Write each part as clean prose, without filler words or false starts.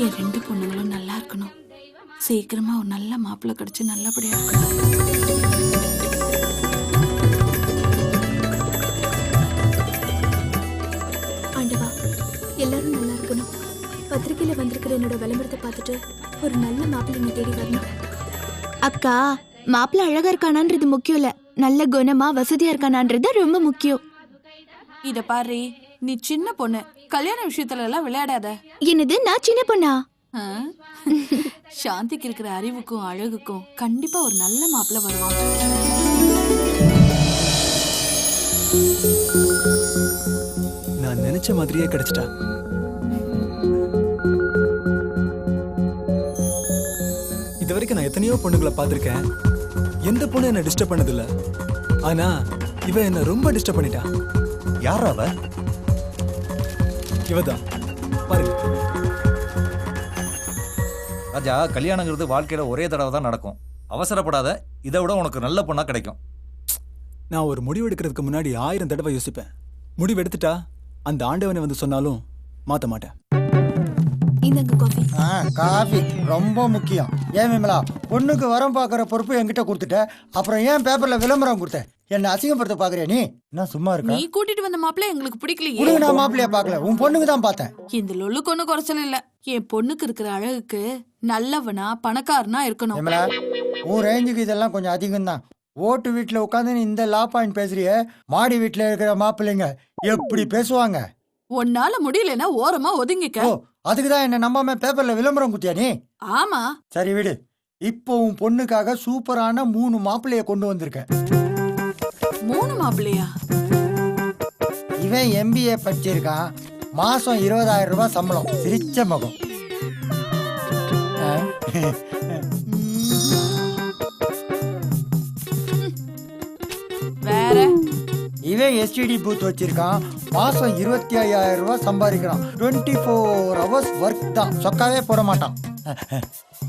என் 2 பொண்ணுங்களும் நல்லா இருக்கணும். சீக்கிரமா ஒரு நல்ல மாப்பிள்ளை கிடைச்சு நல்லபடியா இருக்கணும். ஆண்டவா, எல்லாரும் நல்லா இருக்கணும். பத்திரிக்கையில வந்திருக்கிற என்னோட விளம்பரத்தை பார்த்துட்டு ஒரு நல்ல மாப்பிள்ளை தேடி வரணும். அக்கா, மாப்பிள்ள அழகா இருக்கானான்றது முக்கியம் இல்ல, நல்ல குணமா வசதியா இருக்கானான்றது ரொம்ப முக்கியம். இத பாரு, நீ சின்ன பொண்ணு, கல்யாண விஷயத்துல எல்லாம் விளையாடாத. என்னது, நான் சின்ன பொண்ணா? ஆ? சாந்திக்கு இருக்கிற அறிவுக்கும் அழகுக்கும் கண்டிப்பா ஒரு நல்ல மாப்பிள்ளை வருவான். நான் நினைச்ச மாதிரியே கிடைச்சிட்டா. இது வரைக்கும் நான் எத்தனையோ பொண்ணுங்களை பார்த்திருக்கேன். எந்த பொண்ணு என்ன டிஸ்டர்ப் பண்ணதில்ல. ஆனா இவ என்ன ரொம்ப டிஸ்டர்ப் பண்ணிட்டா. யார் அவ? இவதான் பாருங்க. ராஜா, கல்யாணங்கிறது வாழ்க்கையில ஒரே தடவை தான் நடக்கும். அவசரப்படாத, இதை விட உனக்கு நல்ல பொண்ணா கிடைக்கும். நான் ஒரு முடிவு எடுக்கிறதுக்கு முன்னாடி 1000 தடவை யோசிப்பேன். முடிவு எடுத்துட்டா அந்த ஆண்டவனை வந்து சொன்னாலும் மாத்த மாட்டேன். இந்தாங்க காஃபி. காஃபி ரொம்ப முக்கியம். ஏன் விமலா, பொண்ணுக்கு வரம் பார்க்குற பொறுப்பு என்கிட்ட கொடுத்துட்ட, அப்புறம் ஏன் பேப்பர்ல விளம்பரம் கொடுத்த? என்ன அசிங்கப்படுத்த பாக்குறியா நீ? என்ன சும்மா இருக்க? நீ கூட்டிட்டு வந்த மாப்பிள்ளை எங்களுக்கு பிடிக்கலையே. உனக்கு நான் மாப்பிள்ளைய பார்க்கல, உன் பொண்ணுக்கு தான் பார்த்தேன். இந்த லொல்லுக்கு ஒன்னும் குறைச்சல் இல்ல. என் பொண்ணுக்கு இருக்கிற அழகுக்கு நல்லவனா பணக்காரனா இருக்கணும். விமலா, உன் ரேஞ்சுக்கு இதெல்லாம் கொஞ்சம் அதிகம் தான். ஓட்டு வீட்டுல உட்காந்து இந்த லா பாயிண்ட் பேசுறிய, மாடி வீட்டுல இருக்கிற மாப்பிள்ளைங்க எப்படி பேசுவாங்க? உன்னால முடியலன்னா ஓரமா ஒதுங்கிக்க. ஓ, அதுக்குதான் என்ன நம்பாம பேப்பர்ல விளம்பரம் குத்தியா நீ? ஆமா. சரி விடு. இப்போ உன் பொண்ணுக்காக சூப்பரான 3 மாப்பிள்ளைய கொண்டு வந்திருக்கேன். 3 மாப்பிள்ளையா? இவன் MBA படிச்சிருக்கான். மாசம் 20,000 ரூபாய் சம்பளம். சிரிச்ச முகம். வேற இவன் STD பூத் வச்சிருக்கான். மாசம் 25,000 ரூபாய் சம்பாதிக்கிறான். 24 hours ஒர்க் தான். சொக்காவே போட மாட்டான்.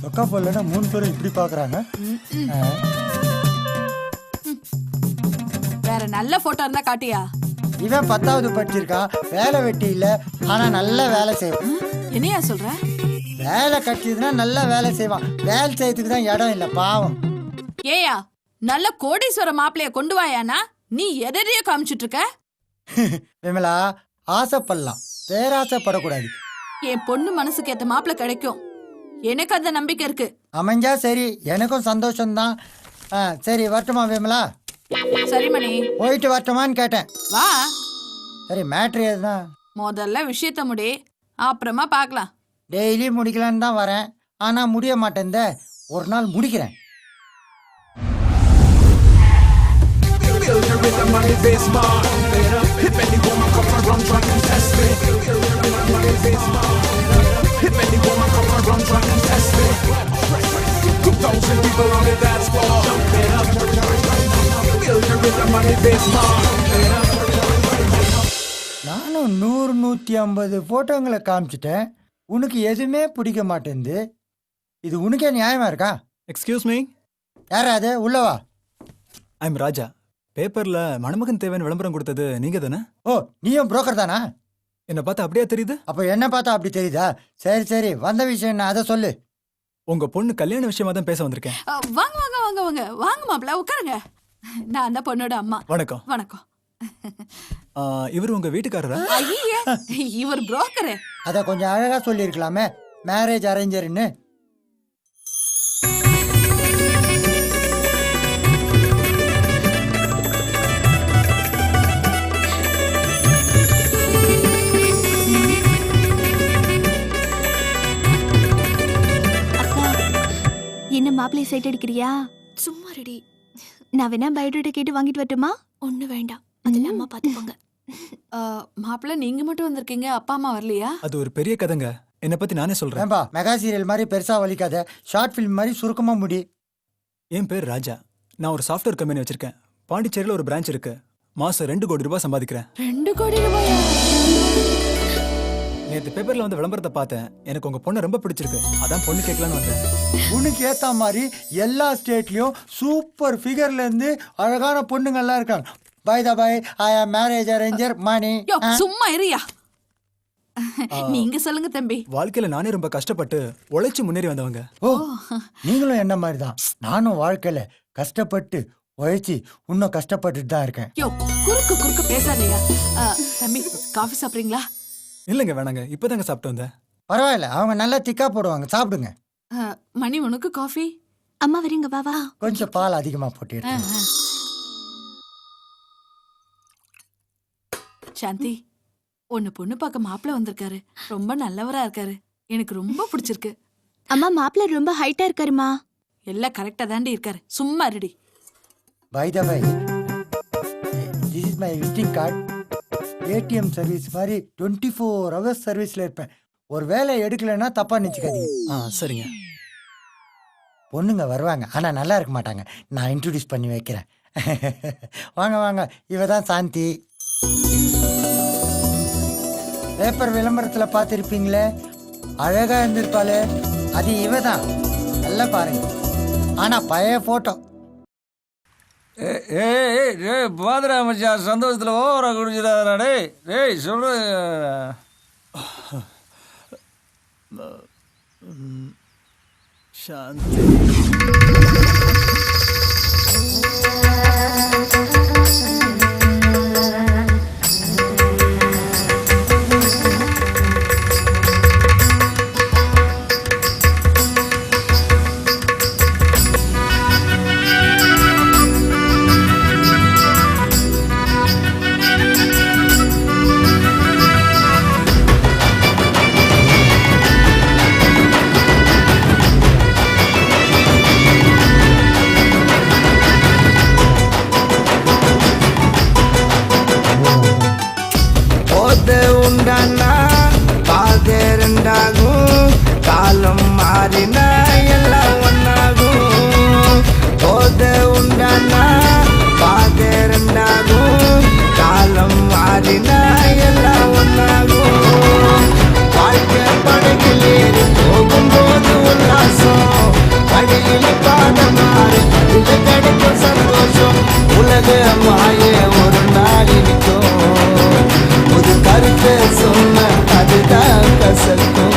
சொக்கா போடலன்னா 3 பேரும் இப்படி பாக்குறாங்க. வேற நல்ல போட்டோ இருந்தா காட்டியா? இவன் 10வது படிச்சிருக்கான். வேலை வெட்டி இல்ல, ஆனா நல்ல வேலை செய்வான். என்னையா சொல்ற? வேலை கட்டிதுன்னா நல்ல வேலை செய்வான். வேலை செய்யறதுக்கு தான் இடம் இல்ல, பாவம். ஏயா, நல்ல கோடீஸ்வர மாப்பிள்ளைய கொண்டு வாயானா நீ எதையோ காமிச்சிட்டு இருக்க? விமலா, ஆசைப்படலாம், பேராசைப்படக்கூடாது. என் பொண்ணு மனசுக்கு ஏத்த மாப்பிள்ளை கிடைக்கும், எனக்கு அந்த நம்பிக்கை இருக்கு. அமைஞ்சா சரி, எனக்கும் சந்தோஷம்தான். சரி வரட்டுமா விமலா? சரி மணி, போயிட்டு வரட்டுமான்னு கேட்டேன். வா. சரி, மேட்ரு எதுதான்? முதல்ல விஷயத்த முடி, அப்புறமா பார்க்கலாம். டெய்லி முடிக்கலான்னு தான் வரேன், ஆனா முடிய மாட்டேன். ஒரு நாள் முடிக்கிறேன். நானும் 100-150 போட்டோங்களை காமிச்சிட்டேன். உனக்கு எதுவுமே பிடிக்க மாட்டேங்குது. இது உனக்கே நியாயமா இருக்கா? Excuse me. யாரா அது? உள்ளவா. ஐ எம் ராஜா. பேப்பர்ல மணமகன் தேவன் விளம்பரம் கொடுத்தது நீங்க தானே? ஓ, நீயும் புரோக்கர் தானா? என்ன பார்த்தா அப்படியே தெரியுது. அப்ப என்ன பார்த்தா அப்படி தெரியுதா? சரி சரி, வந்த விஷயம் என்ன, அதை சொல்லு. உங்க பொண்ணு கல்யாண விஷயமா தான் பேச வந்திருக்கேன். வாங்க வாங்க வாங்க வாங்க வாங்க மாப்பிள்ள, உட்காருங்க. நான் அந்த பொண்ணோட அம்மா. வணக்கம். வணக்கம். இவர் உங்க வீட்டுக்காரரா? ஐயே, இவர் புரோக்கரு. அத கொஞ்சம் அழகா சொல்லியிருக்கலாமே, மேரேஜ் அரேஞ்சர்னு. என்ன மாப்பிள்ளைய சைட் அடிக்கிறியா? சும்மா ரெடி. நான் வேணா பயோடேட்டா கேட்டு வாங்கிட்டு வரட்டுமா? ஒண்ணு வேண்டாம், அதெல்லாம் அம்மா பாத்துப்பாங்க. மாப்பிள்ள, நீங்க மட்டும் வந்திருக்கீங்க, அப்பா அம்மா வரலையா? அது ஒரு பெரிய கதைங்க, என்னை பத்தி நானே சொல்றேன். ஏன்பா, மெகா சீரியல் மாதிரி பெருசா வலிக்காத, ஷார்ட் ஃபிலிம் மாதிரி சுருக்கமா முடி. என் பேர் ராஜா. நான் ஒரு சாஃப்ட்வேர் கம்பெனி வச்சிருக்கேன். பாண்டிச்சேரியில ஒரு பிரான்ச் இருக்கு. மாசம் 2 கோடி ரூபாய் சம்பாதிக்கிறேன். 2 கோடி ரூபாயா? நேற்று பேப்பர்ல வந்து விளம்பரத்தை பார்த்தேன். எனக்கு உங்க பொண்ணு ரொம்ப பிடிச்சிருக்கு, அதான் பொண்ணு கேட்கலான்னு வந்தேன். உனக்கு ஏத்த மாதிரி எல்லா ஸ்டேட்லயும் சூப்பர் ஃபிகர்ல இருந்து அழகான பொண்ணுங்கள்லாம் இருக்காங்க. பை த பை, ஐ ஆம் மேரேஜ் அரேஞ்சர் மணி. சும்மா இருயா. நீங்க சொல்லுங்க தம்பி. வாழ்க்கையில நானே ரொம்ப கஷ்டப்பட்டு உழைச்சு முன்னேறி வந்தவங்க. ஓ நீங்களும் என்ன மாதிரி தான். நானும் வாழ்க்கையில கஷ்டப்பட்டு உழைச்சி இன்னும் கஷ்டப்பட்டுட்டு தான் இருக்கேன். யோ குறுக்கு குறுக்கு பேசாதயா. தம்பி காஃபி சாப்பிடுறீங்களா? இல்லைங்க வேணாங்க, இப்பதாங்க சாப்பிட்டு வந்தேன். பரவாயில்ல, அவங்க நல்லா திக்கா போடுவாங்க, சாப்பிடுங்க. மணி உனக்கு காஃபி? அம்மா வரீங்க வா வா. கொஞ்சம் பால் அதிகமா போட்டு எடுத்துங்க. சாந்தி, ஒன்னு பொண்ணு பார்க்க மாப்பிள்ள வந்திருக்காரு. ரொம்ப நல்லவரா இருக்காரு. எனக்கு ரொம்ப பிடிச்சிருக்கு. அம்மா மாப்பிள்ள ரொம்ப ஹைட்டா இருக்காருமா. எல்லாம் கரெக்டா தாண்டி இருக்காரு. சும்மா இருடி. By the way, this is my visiting card. ATM service மாதிரி 24 ஹவர்ஸ் சர்வீஸ்ல இருப்பேன். ஒரு வேலை எடுக்கலைன்னா தப்பா நினைச்சுக்காதீங்க. சரிங்க. பொண்ணுங்க வருவாங்க, ஆனா நல்லா இருக்க மாட்டாங்க. நான் இன்ட்ரோடியூஸ் பண்ணி வைக்கிறேன். வாங்க வாங்க, இவ தான் சாந்தி. பேப்பர் விளம்பரத்துல பார்த்துருப்பீங்களே, அழகா இருந்திருப்பாளே, அது இவ தான். நல்லா பாருங்க, ஆனா பழைய போட்டோ. ஏய் பாதுரா மச்சான், சந்தோஷத்துல ஓவரா குடிச்சிடாதடா. டேய் சொல்லு. சாந்தி. உண்டானா பாதே ரெண்டாகும், காலம் மாறினா எல்லாம் ஒன்னாகும். போதே உண்டானா பாதே ரெண்டாகும், காலம் மாறினா எல்லாம் ஒன்னாகும். வாழ்க்கை படகில் ஏறி போகும்போது உல்லாசம், வழியில் பாதம் மாறி இது கிடைக்கும் சந்தோஷம். உலக மாய ஒரு நாள் இருக்கும், ஒரு கருத்தை சொன்ன அதுதான் கசக்கும்.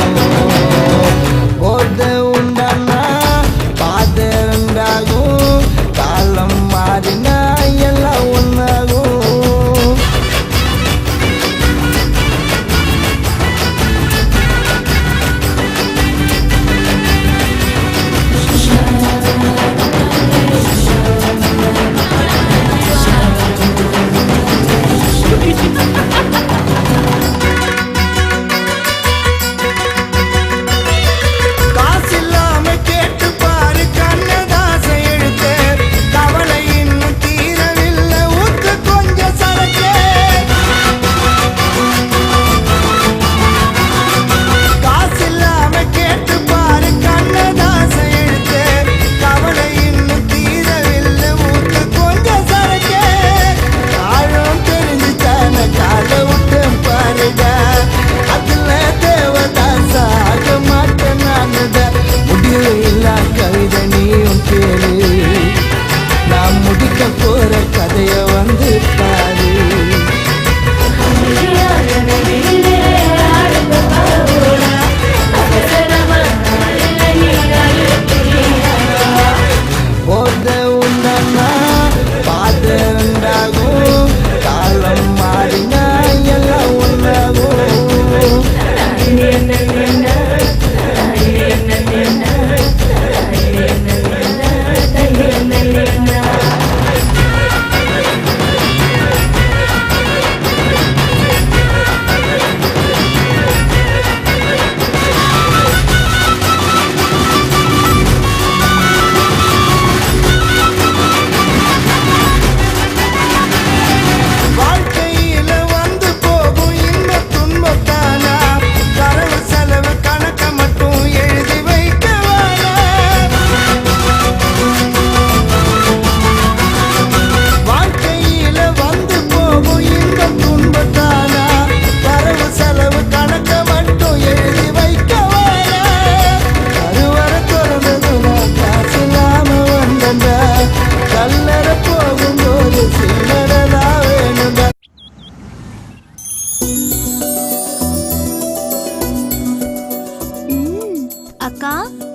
போத உண்டானா பாத ரெண்டாகும், காலம் மாறினா எல்லாம் ஒன்னாகும்.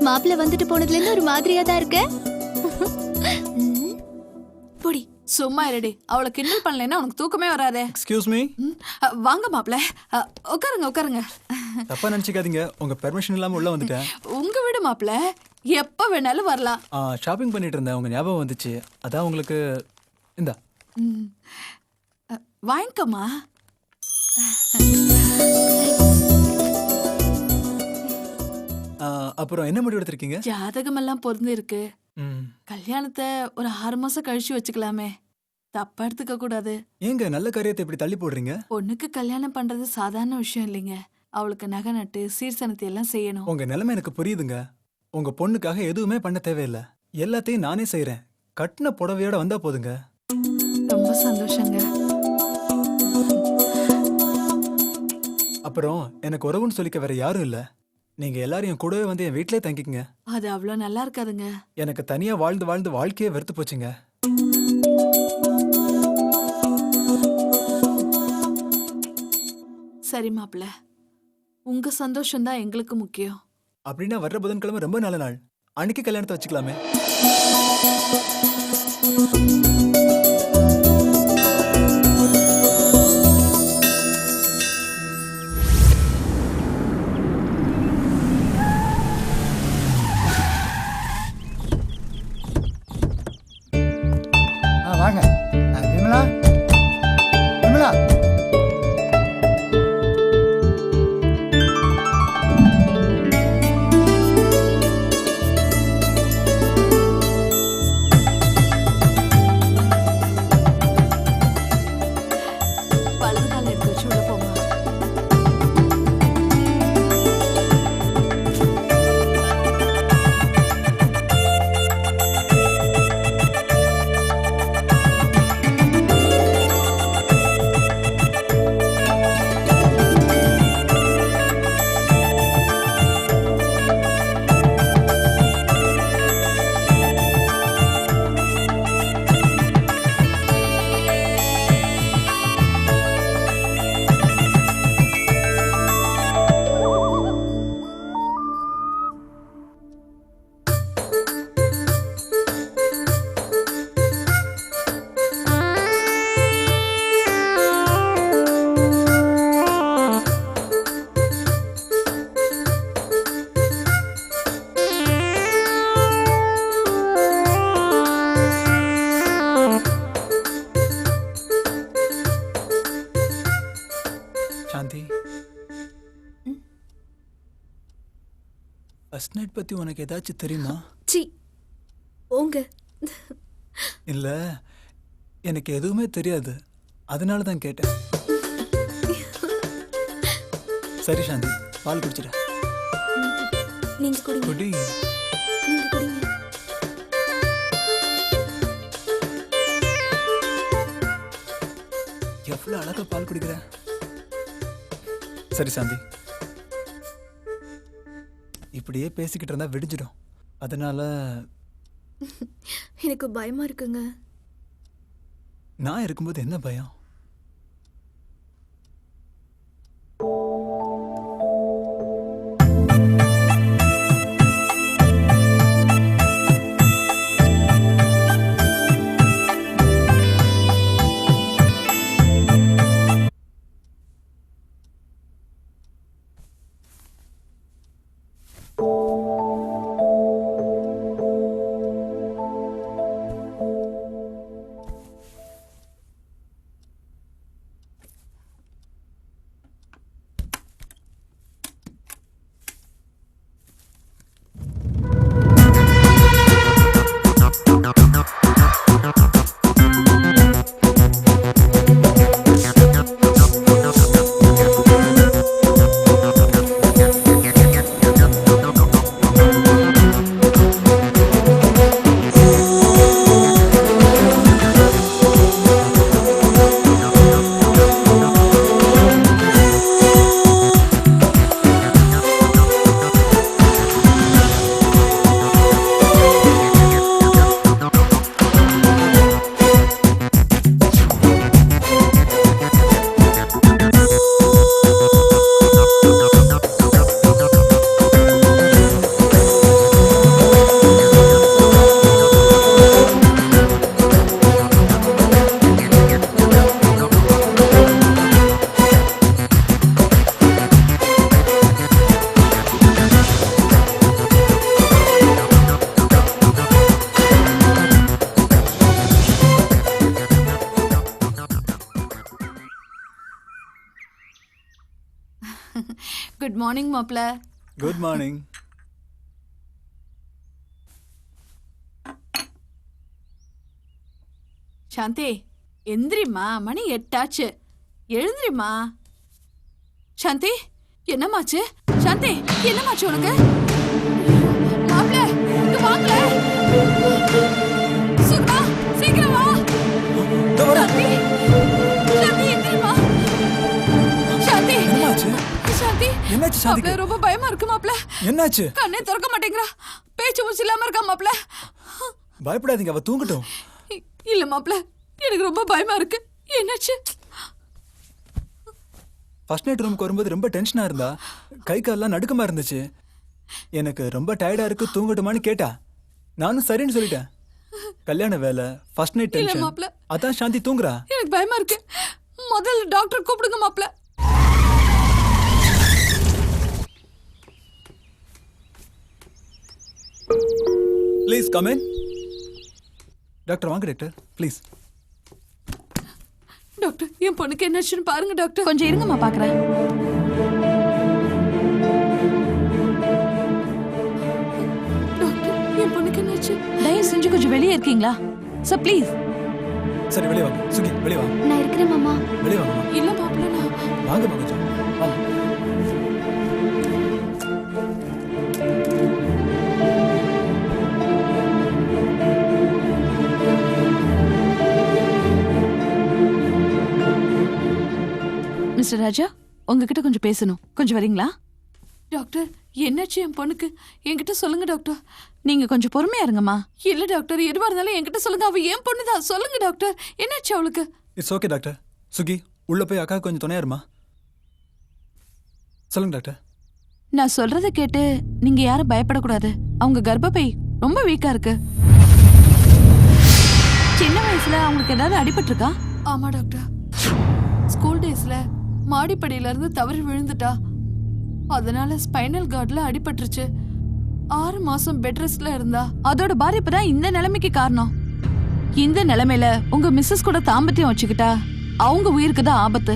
மாப்பிள்ளை வந்துட்டு போனதுல இருந்து ஒரு மாதிரியா தான் இருக்க. பொடி. சும்மா இருடி. அவளை கிண்டல் பண்ணலைன்னா உனக்கு தூக்கமே வராதே. Excuse me. வாங்க மாப்பிள்ள, உட்காருங்க உட்காருங்க. தப்பா நினைச்சுக்காதீங்க, உங்க பெர்மிஷன் இல்லாம உள்ள வந்துட்டேன். உங்க வீடு மாப்பிள்ள, எப்ப வேணாலும் வரலாம். ஷாப்பிங் பண்ணிட்டு இருந்தேன், உங்க ஞாபகம் வந்துச்சு, அதான் உங்களுக்கு இந்தா. வாங்கிக்கம்மா. அப்புறம் என்ன முடிவு எடுத்திருக்கீங்க? ஜாதகம் எல்லாம் பொருந்து இருக்கு. ம். கல்யாணத்தை ஒரு 6 மாசம் கழிச்சு வச்சுக்கலாமே. தப்பா எடுத்துக்க கூடாது. ஏங்க நல்ல காரியத்தை இப்படி தள்ளி போடுறீங்க? பொண்ணுக்கு கல்யாணம் பண்றது சாதாரண விஷயம் இல்லைங்க. அவளுக்கு நகை நட்டு சீர்சனத்தை எல்லாம் செய்யணும். உங்க நிலைமை எனக்கு புரியுதுங்க. உங்க பொண்ணுக்காக எதுவுமே பண்ண தேவையில்லை, எல்லாத்தையும் நானே செய்யறேன். கட்டின புடவையோட வந்தா போதுங்க. ரொம்ப சந்தோஷங்க. அப்புறம் எனக்கு உறவுன்னு சொல்லிக்க வேற யாரும் இல்ல. நீங்க எல்லாரும் என் கூடவே வந்து என் வீட்டிலே தங்கிக்கங்க. அது அவ்வளவு நல்லா இருக்காதுங்க. எனக்கு தனியா வாழ்ந்து வாழ்ந்து வாழ்க்கையே வெறுத்து போச்சுங்க. சரி மாப்பிள்ள, உங்க சந்தோஷம் தான் எங்களுக்கு முக்கியம். அப்படின்னா வர்ற புதன்கிழமை ரொம்ப நல்ல நாள், அன்னைக்கு கல்யாணத்தை வச்சுக்கலாமே. வாங்க. விமலா, விமலா. வலது கால எடுத்து வச்சு உள்ள போமா. சாந்தி, ஃபர்ஸ்ட் நைட் பத்தி உனக்கு ஏதாச்சும் தெரியுமா? சி போங்க. இல்ல, எனக்கு எதுவுமே தெரியாது, அதனால தான் கேட்டேன். சரி சாந்தி, பால் குடிச்சிட. நீங்க குடிங்க. குடி. நீங்க குடிங்க. எவ்வளவு அழகா பால் குடிக்கிற. சரி சாந்தி, இப்படியே பேசிக்கிட்டு இருந்தா விடிஞ்சிடும், அதனால எனக்கு பயமா இருக்குங்க. நான் இருக்கும்போது என்ன பயம்? குட் மார்னிங் மாப்ள. Good morning. சாந்தி எந்திரிம்மா, மணி 8 ஆச்சு. எழுந்திரிம்மா. சாந்தி என்னமாச்சு? சாந்தி என்னமாச்சு உனக்கு? மாப்ள இங்க வாங்க. சுகுணா சீக்கிரம் வா. சாந்தி சாந்தி எந்திரிம்மா. சாந்தி என்னாச்சு? சாந்தி என்னாச்சு சாந்திக்கு? மாப்ள ரொம்ப பயமா இருக்கு மாப்ள. என்னாச்சு? கண்ணே திறக்க மாட்டேங்கிறா. பேச்சு மூச்சு இல்லாம இருக்கா மாப்ள. பயப்படாதீங்க, அவ தூங்கட்டும். இல்ல மாப்ள, எனக்கு ரொம்ப பயமா இருக்கு. என்னாச்சு? ஃபர்ஸ்ட் நைட் ரூமுக்கு வரும்போது ரொம்ப டென்ஷனா இருந்தா, கை கால்லாம் நடுக்கமா இருந்துச்சு. எனக்கு ரொம்ப டயர்டா இருக்கு, தூங்கட்டுமான்னு கேட்டா. நானும் சரின்னு சொல்லிட்டேன். கல்யாண வேலை, ஃபர்ஸ்ட் நைட் இல்ல டென்ஷன், மாப்ள, அதான் சாந்தி தூங்குறா. எனக்கு பயமா இருக்கு. முதல்ல டாக்டர் கூப்பிடுங்க மாப்ள. Please come in. டாக்டர் வாங்க டாக்டர், ப்ளீஸ். டாக்டர் என் பொண்ணுக்கு என்னாச்சுன்னு பாருங்க டாக்டர். கொஞ்சம் இருங்கம்மா பாக்குறேன். டாக்டர் என் பொண்ணுக்கு என்னாச்சு? தயவு செஞ்சு கொஞ்சம் வெளியே இருக்கீங்களா சார் ப்ளீஸ்? சரி வெளியே வாங்க. சுகி வெளியே வாங்க. நான் இருக்கிறேன் மாமா. வெளியே வாங்கம்மா. இல்ல மாப்ள, நான் வாங்கம்மா கொஞ்சம் வாங்க. மிஸ்டர் ராஜா, உங்ககிட்ட கொஞ்சம் பேசணும். கொஞ்சம் வரீங்களா? டாக்டர் என்னாச்சு என் பொண்ணுக்கு? என்கிட்ட சொல்லுங்க டாக்டர். நீங்க கொஞ்சம் பொறுமையா இருங்கம்மா. இல்ல டாக்டர், எதுவா இருந்தாலும் என்கிட்ட சொல்லுங்க. அவ என் பொண்ணுதான். சொல்லுங்க டாக்டர், என்னாச்சு அவளுக்கு? It's okay doctor. சுகி உள்ள போய் அக்கா கொஞ்சம் துணையா இருமா. சொல்லுங்க டாக்டர். நான் சொல்றத கேட்டு நீங்க யாரும் பயப்படக்கூடாது. அவங்க கர்ப்பப்பை ரொம்ப வீக்கா இருக்கு. சின்ன வயசுல அவங்களுக்கு ஏதாவது அடிபட்டிருக்கா? ஆமா டாக்டர், ஸ்கூல் டேஸ்ல மாடிப்படியில இருந்து தவறி விழுந்துட்டா. அதனால ஸ்பைனல் கார்ட்ல அடிபட்டுருச்சு. 6 மாசம் பெட் ரெஸ்ட்ல இருந்தா. அதோட பாதிப்பு தான் இந்த நிலைமைக்கு காரணம். இந்த நிலைமையில உங்க மிஸ்ஸஸ் கூட தாம்பத்தியம் வச்சுக்கிட்டா அவங்க உயிருக்கு தான் ஆபத்து.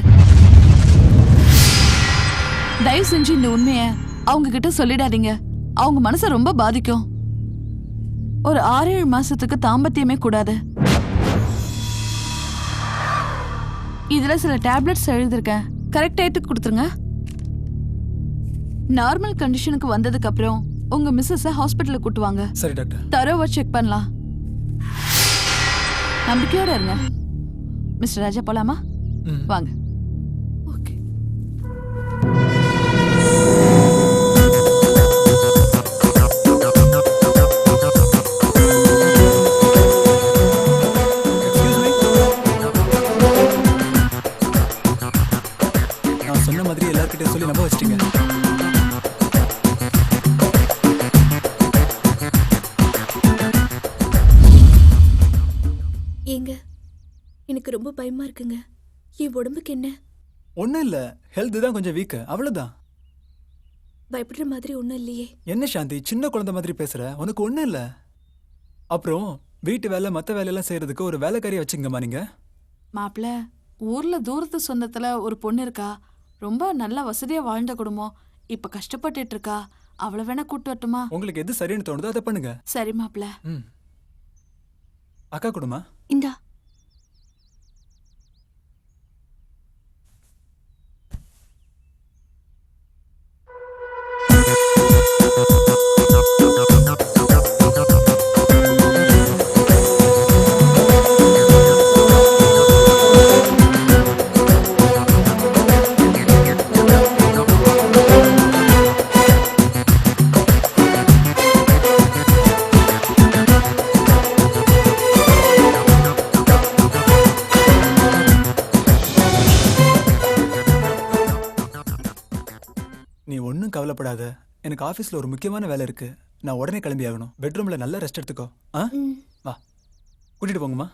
தயவு செஞ்சு இந்த உண்மைய அவங்க கிட்ட சொல்லிடாதீங்க. அவங்க மனசை ரொம்ப பாதிக்கும். ஒரு 6-7 மாசத்துக்கு தாம்பத்தியமே கூடாது. இதுல சில டேப்லெட்ஸ் எழுதிருக்கேன், கரெக்ட் டயத்துக்கு கொடுத்துருங்க. நார்மல் கண்டிஷனுக்கு வந்ததுக்கு அப்புறம் உங்க மிஸ்ஸஸ் ஹாஸ்பிட்டலுக்கு கூட்டு வாங்க. சரி டாக்டர். தரோவா செக் பண்ணலாம். நம்பிக்கையோட இருங்க. மிஸ்டர் ராஜா போலாமா? ம். வாங்க. ஓகே. Excuse me. நான் சொன்ன மாதிரி எல்லார்கிட்டயும் சொல்லி நம்ப வச்சிட்டீங்க. ஏங்க, எனக்கு ரொம்ப பயமா இருக்குங்க. என் உடம்புக்கு என்ன? ஒன்றும் இல்லை, ஹெல்த் தான் கொஞ்சம் வீக்கு, அவ்வளோதான். பயப்படுற மாதிரி ஒன்றும் இல்லையே. என்ன சாந்தி சின்ன குழந்தை மாதிரி பேசுற? உனக்கு ஒன்றும் இல்லை. அப்புறம் வீட்டு வேலை மற்ற வேலையெல்லாம் செய்யறதுக்கு ஒரு வேலைக்காரியை வச்சுங்கம்மா நீங்க. மாப்ள, ஊர்ல தூரத்து சொந்தத்துல ஒரு பொண்ணு இருக்கா. ரொம்ப நல்ல வசதியா வாழ்ந்த குடும்பம். இப்ப கஷ்டப்பட்டுட்டு இருக்கா. அவளை வேணா கூட்டு வரட்டுமா? உங்களுக்கு எது சரின்னு தோணுதோ அதை பண்ணுங்க. சரி மாப்ள. ம். அக்கா கொடுமா. இந்தா. நீ ஒன்றும் கவலைப்படாத. எனக்கு ஆஃபீஸில் ஒரு முக்கியமான வேலை இருக்கு. நான் உடனே கிளம்பி ஆகணும். பெட்ரூமில் நல்லா ரெஸ்ட் எடுத்துக்கோ. ஆ வா, கூட்டிட்டு போங்கம்மா.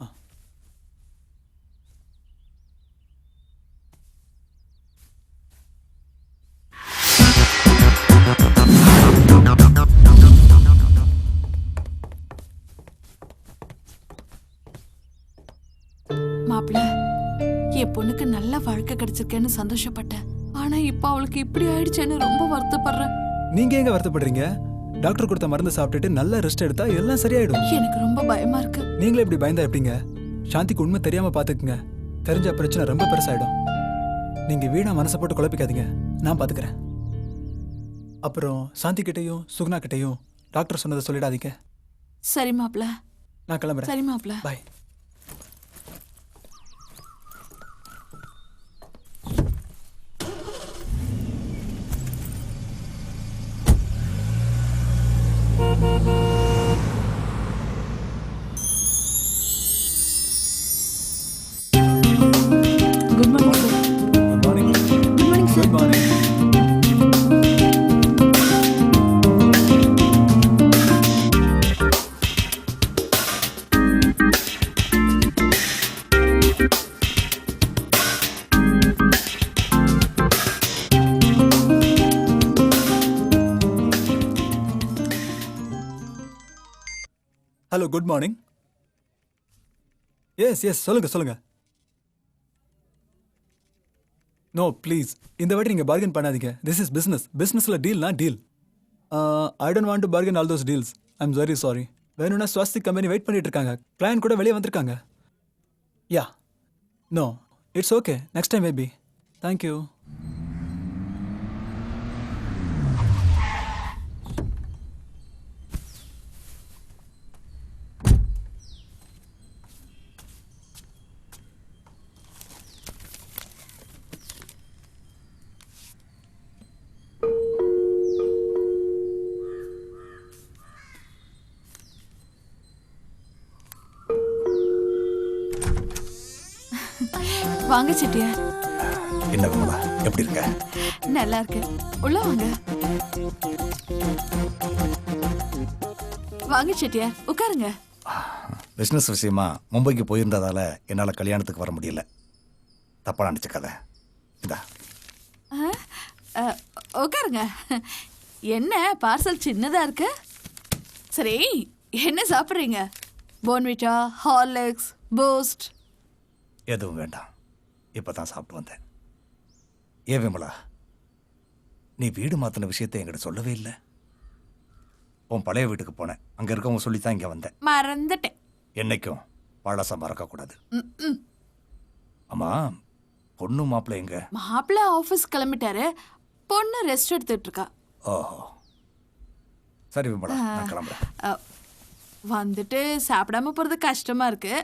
ஆ. மாப்ள, என் பொண்ணுக்கு நல்ல வாழ்க்கை கிடைச்சிருக்கேன்னு சந்தோஷப்பட்டேன். ஆனா இப்ப அவளுக்கு இப்படி ஆயிடுச்சேன்னு ரொம்ப வருத்தப்படுறேன். நீங்க எங்க வருத்தப்படுறீங்க? டாக்டர் கொடுத்த மருந்து சாப்பிட்டுட்டு நல்லா ரெஸ்ட் எடுத்தா எல்லாம் சரியாயிடும். எனக்கு ரொம்ப பயமா இருக்கு. நீங்களே இப்படி பயந்தா எப்படிங்க? சாந்திக்கு உண்மை தெரியாம பாத்துக்குங்க. தெரிஞ்ச பிரச்சனை ரொம்ப பெருசாயிடும். நீங்க வீணா மனசை போட்டு குழப்பிக்காதீங்க, நான் பாத்துக்கிறேன். அப்புறம் சாந்தி கிட்டையும் சுகுணா கிட்டையும் டாக்டர் சொன்னதை சொல்லிடாதீங்க. சரி மாப்ள. நான் கிளம்புறேன். சரி மாப்ள. Bye. Good morning sir. Good morning. Good morning sir. Good morning. Hello, good morning. Yes சொல்லுங்க சொல்லுங்க. நோ ப்ளீஸ், இந்த வாட்டி நீங்கள் பார்கன் பண்ணாதீங்க. This is business. பிஸ்னஸில் டீல்னா deal. I don't want to bargain all those deals. I am very sorry. வேணும்னா Swastik company wait பண்ணிட்டு இருக்காங்க. கிளையண்ட் கூட வெளியே வந்திருக்காங்க. Yeah, no, it's okay. Next time maybe. Thank you. வாங்க செட்டியார். என்ன விமலா, எப்படி இருக்க? நல்லா இருக்கு. உள்ள வாங்க. வாங்க செட்டியார், உட்காருங்க. பிஸ்னஸ் விஷயமா மும்பைக்கு போயிருந்ததால என்னால் கல்யாணத்துக்கு வர முடியல. தப்பா நினச்சிக்காத. இதா உட்காருங்க. என்ன பார்சல் சின்னதா இருக்கு? சரி, என்ன சாப்பிட்றீங்க? Bournvita, Horlicks, boost? எதுவும் வேண்டாம், இப்போ தான் சாப்பிட்டு வந்தேன். ஏன் விமலா, நீ வீடு மாற்றின விஷயத்தை என்கிட்ட சொல்லவே இல்லை. உன் பழைய வீட்டுக்கு போனேன், அங்கே இருக்கவங்க சொல்லித்தான் இங்கே வந்தேன். மறந்துட்டேன். என்னைக்கும் பழசம் மறக்கக்கூடாது. ம்ம். ஆமா, பொண்ணு மாப்பிள்ளை எங்க? மாப்பிள்ள ஆஃபீஸ் கிளம்பிட்டாரு, பொண்ணு ரெஸ்ட் எடுத்துட்டு இருக்கா. ஓஹோ, சரி விமலா, நான் கிளம்புறேன். வந்துட்டு சாப்பிடாம போறது கஷ்டமா இருக்கு.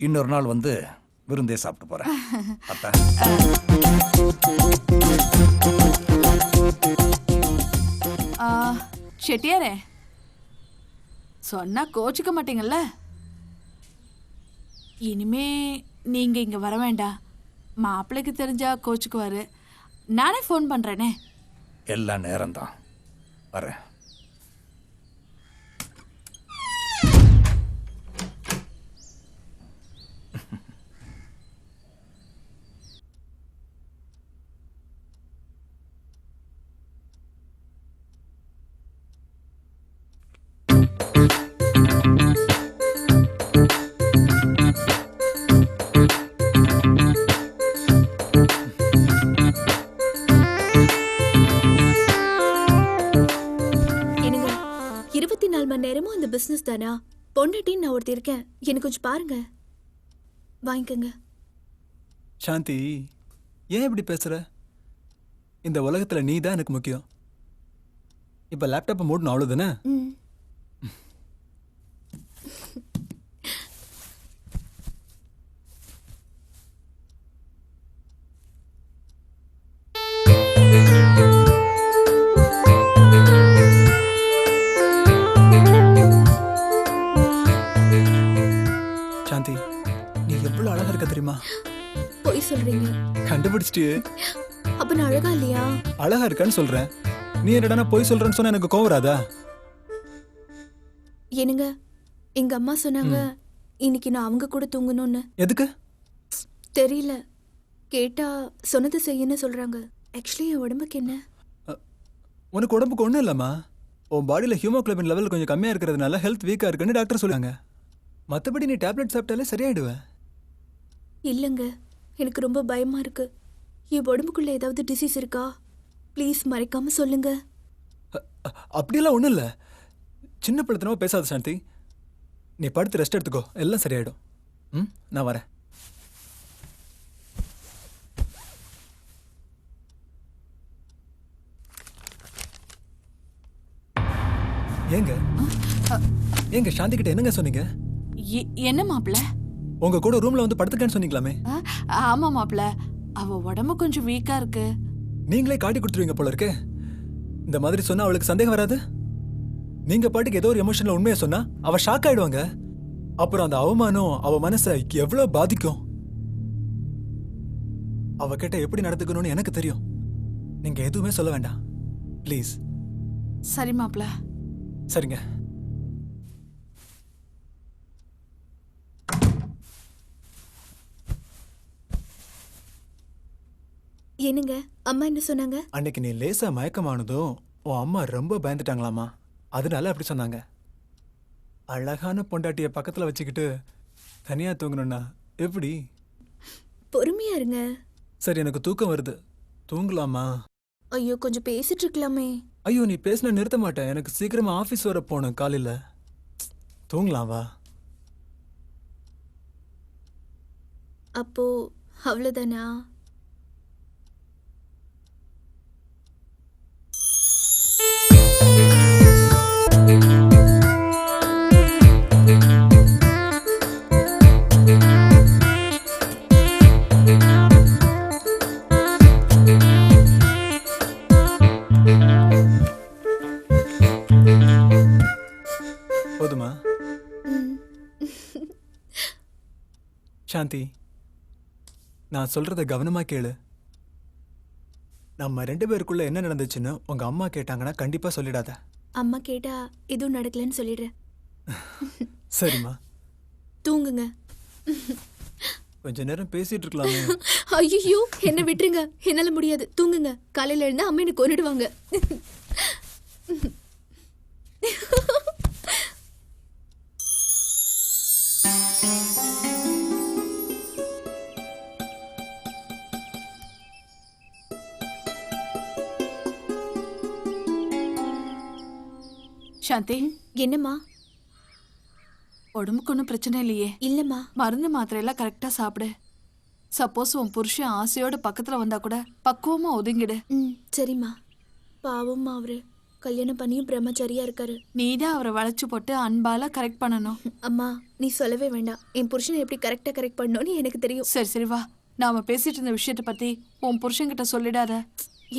இன்னொரு நாள் வந்து விருந்தே சாப்பிட்டு போறேன். அத்தா. செட்டியாரே, சொன்னா கோச்சிக்க மாட்டீங்கல்ல? இனிமே நீங்க இங்க வர வேண்டாம். மாப்பிள்ளைக்கு தெரிஞ்சா கோச்சுக்குவாரு. நானே ஃபோன் பண்றேனே. எல்லாம் நேரம்தான், வரேன். என்னங்க, 24 மணி நேரமும் அந்த பிசினஸ் தானா? பொண்டாட்டின்னு நான் ஒருத்தி இருக்கேன், எனக்கு கொஞ்சம் பாருங்க. வாங்கிக்கோங்க. சாந்தி, ஏன் இப்படி பேசுற? இந்த உலகத்துல நீ தான் எனக்கு முக்கியம். இப்ப லேப்டாப்பை மூடணும், அவ்வளவுதானே? ம். சாந்தி, நீ எவ்வளவு அழகா இருக்க தெரியுமா? பொய் சொல்றீங்க. கண்டுபிடிச்சிட்டியே. அப்ப நான் அழகா இல்லையா? அழகா இருக்கான்னு சொல்றேன். நீ என்னடா போய் சொல்றேன்னு சொன்னா எனக்கு கோவம் வராதா? என்னங்க, எங்க அம்மா சொன்னாங்க இன்னைக்கு நான் அவங்க கூட தூங்கணும்னு. எதுக்கு? தெரியல, கேட்டா சொன்னது செய்யன்னு சொல்றாங்க. ஆக்சுவலி என் உடம்புக்கு என்ன? உனக்கு உடம்புக்கு ஒண்ணும் இல்லம்மா. உன் பாடியில ஹியூமோகுளோபின் லெவல் கொஞ்சம் கம்மியா இருக்கிறதுனால ஹெல்த் வீக்கா இருக்குன்னு டாக்டர் சொல்லுவாங்க. மற்றபடி நீ டேப்லெட் சாப்பிட்டாலே சரியாயிடுவேன். இல்லைங்க, எனக்கு ரொம்ப பயமா இருக்கு. என் உடம்புக்குள்ள ஏதாவது டிசீஸ் இருக்கா? ப்ளீஸ் மறைக்காம சொல்லுங்க. அப்படியெல்லாம் ஒன்றும் இல்லை. சின்ன பிள்ளைத்தனமா பேசாத சாந்தி. நீ படுத்து ரெஸ்ட் எடுத்துக்கோ, எல்லாம் சரியாயிடும். ம், நான் வரேன். ஏங்க ஏங்க சாந்தி கிட்ட என்னங்க சொன்னீங்க? என்ன மாப்ள? உங்க கூட ரூம்ல வந்து படுத்துக்கன்னு சொன்னீங்களாமே. ஆமா மாப்ள, அவ உடம்பு கொஞ்சம் வீக்கா இருக்கு. நீங்களே காட்டி கொடுத்துருவீங்க போல இருக்கு. இந்த மாதிரி சொன்னா அவளுக்கு சந்தேகம் வராது? நீங்க பாட்டுக்கு ஏதோ ஒரு எமோஷன்ல உண்மையை சொன்னா அவ ஷாக் ஆயிடுவாங்க. அப்புறம் அந்த அவமானம் அவ மனசை எவ்வளவு பாதிக்கும். அவகிட்ட எப்படி நடந்துக்கணும்னு எனக்கு தெரியும். நீங்க எதுவுமே சொல்ல வேண்டாம் ப்ளீஸ். சரி மாப்ள. சரிங்க. என்னங்க, அம்மா என்ன சொன்னாங்க? அன்னைக்கு நீ லேசா மயக்கமானதும் உன் அம்மா ரொம்ப பயந்துட்டாங்களாமா. அதனால அப்படி சொன்னாங்க. அழகான பொண்டாட்டிய பக்கத்துல வச்சுக்கிட்டு தனியா தூங்கணும்னா எப்படி? பொறுமையா இருங்க. சரி, எனக்கு தூக்கம் வருது, தூங்கலாமா? ஐயோ, கொஞ்சம் பேசிட்டு இருக்கலாமே. ஐயோ, நீ பேசினா நிறுத்த மாட்டேன். எனக்கு சீக்கிரமா ஆஃபீஸ் வர போகணும் காலையில். தூங்கலாம் வா. அப்போ அவ்வளோதானா? போதுமா? ம். சாந்தி, நான் சொல்றத கவனமா கேளு. நம்ம 2 பேருக்குள்ள என்ன நடந்துச்சுன்னு உங்க அம்மா கேட்டாங்கன்னா கண்டிப்பா சொல்லிடாத. அம்மா கேட்டா எதுவும் நடக்கலன்னு சொல்லிடுறேன். சரிம்மா, தூங்குங்க. கொஞ்ச நேரம் பேசிட்டு இருக்கலாமே. ஐயோ, என்ன விட்டுருங்க, என்னால முடியாது. தூங்குங்க. காலையில எழுந்தா அம்மா எனக்கு கொன்னுடுவாங்க. சாந்தி, என்னம்மா? உடம்புக்கு ஒன்றும் பிரச்சனை இல்லையே? இல்லம்மா. மருந்து மாத்திரையெல்லாம் கரெக்டா சாப்பிடு. சப்போஸ் உன் புருஷன் ஆசையோட பக்கத்துல வந்தா கூட பக்குவமா ஒதுங்கிடு. ம், சரிம்மா. பாவம்மா, அவரு கல்யாணம் பண்ணியும் பிரம்மச்சாரியா இருக்காரு. நீதான் அவரை வளைச்சு போட்டு அன்பால கரெக்ட் பண்ணணும். அம்மா, நீ சொல்லவே வேண்டாம். என் புருஷனை எப்படி கரெக்ட் பண்ணணும்னு எனக்கு தெரியும். சரி சரி வா, நாம பேசிட்டு இருந்த விஷயத்தை பத்தி உன் புருஷன்கிட்ட சொல்லிடாத.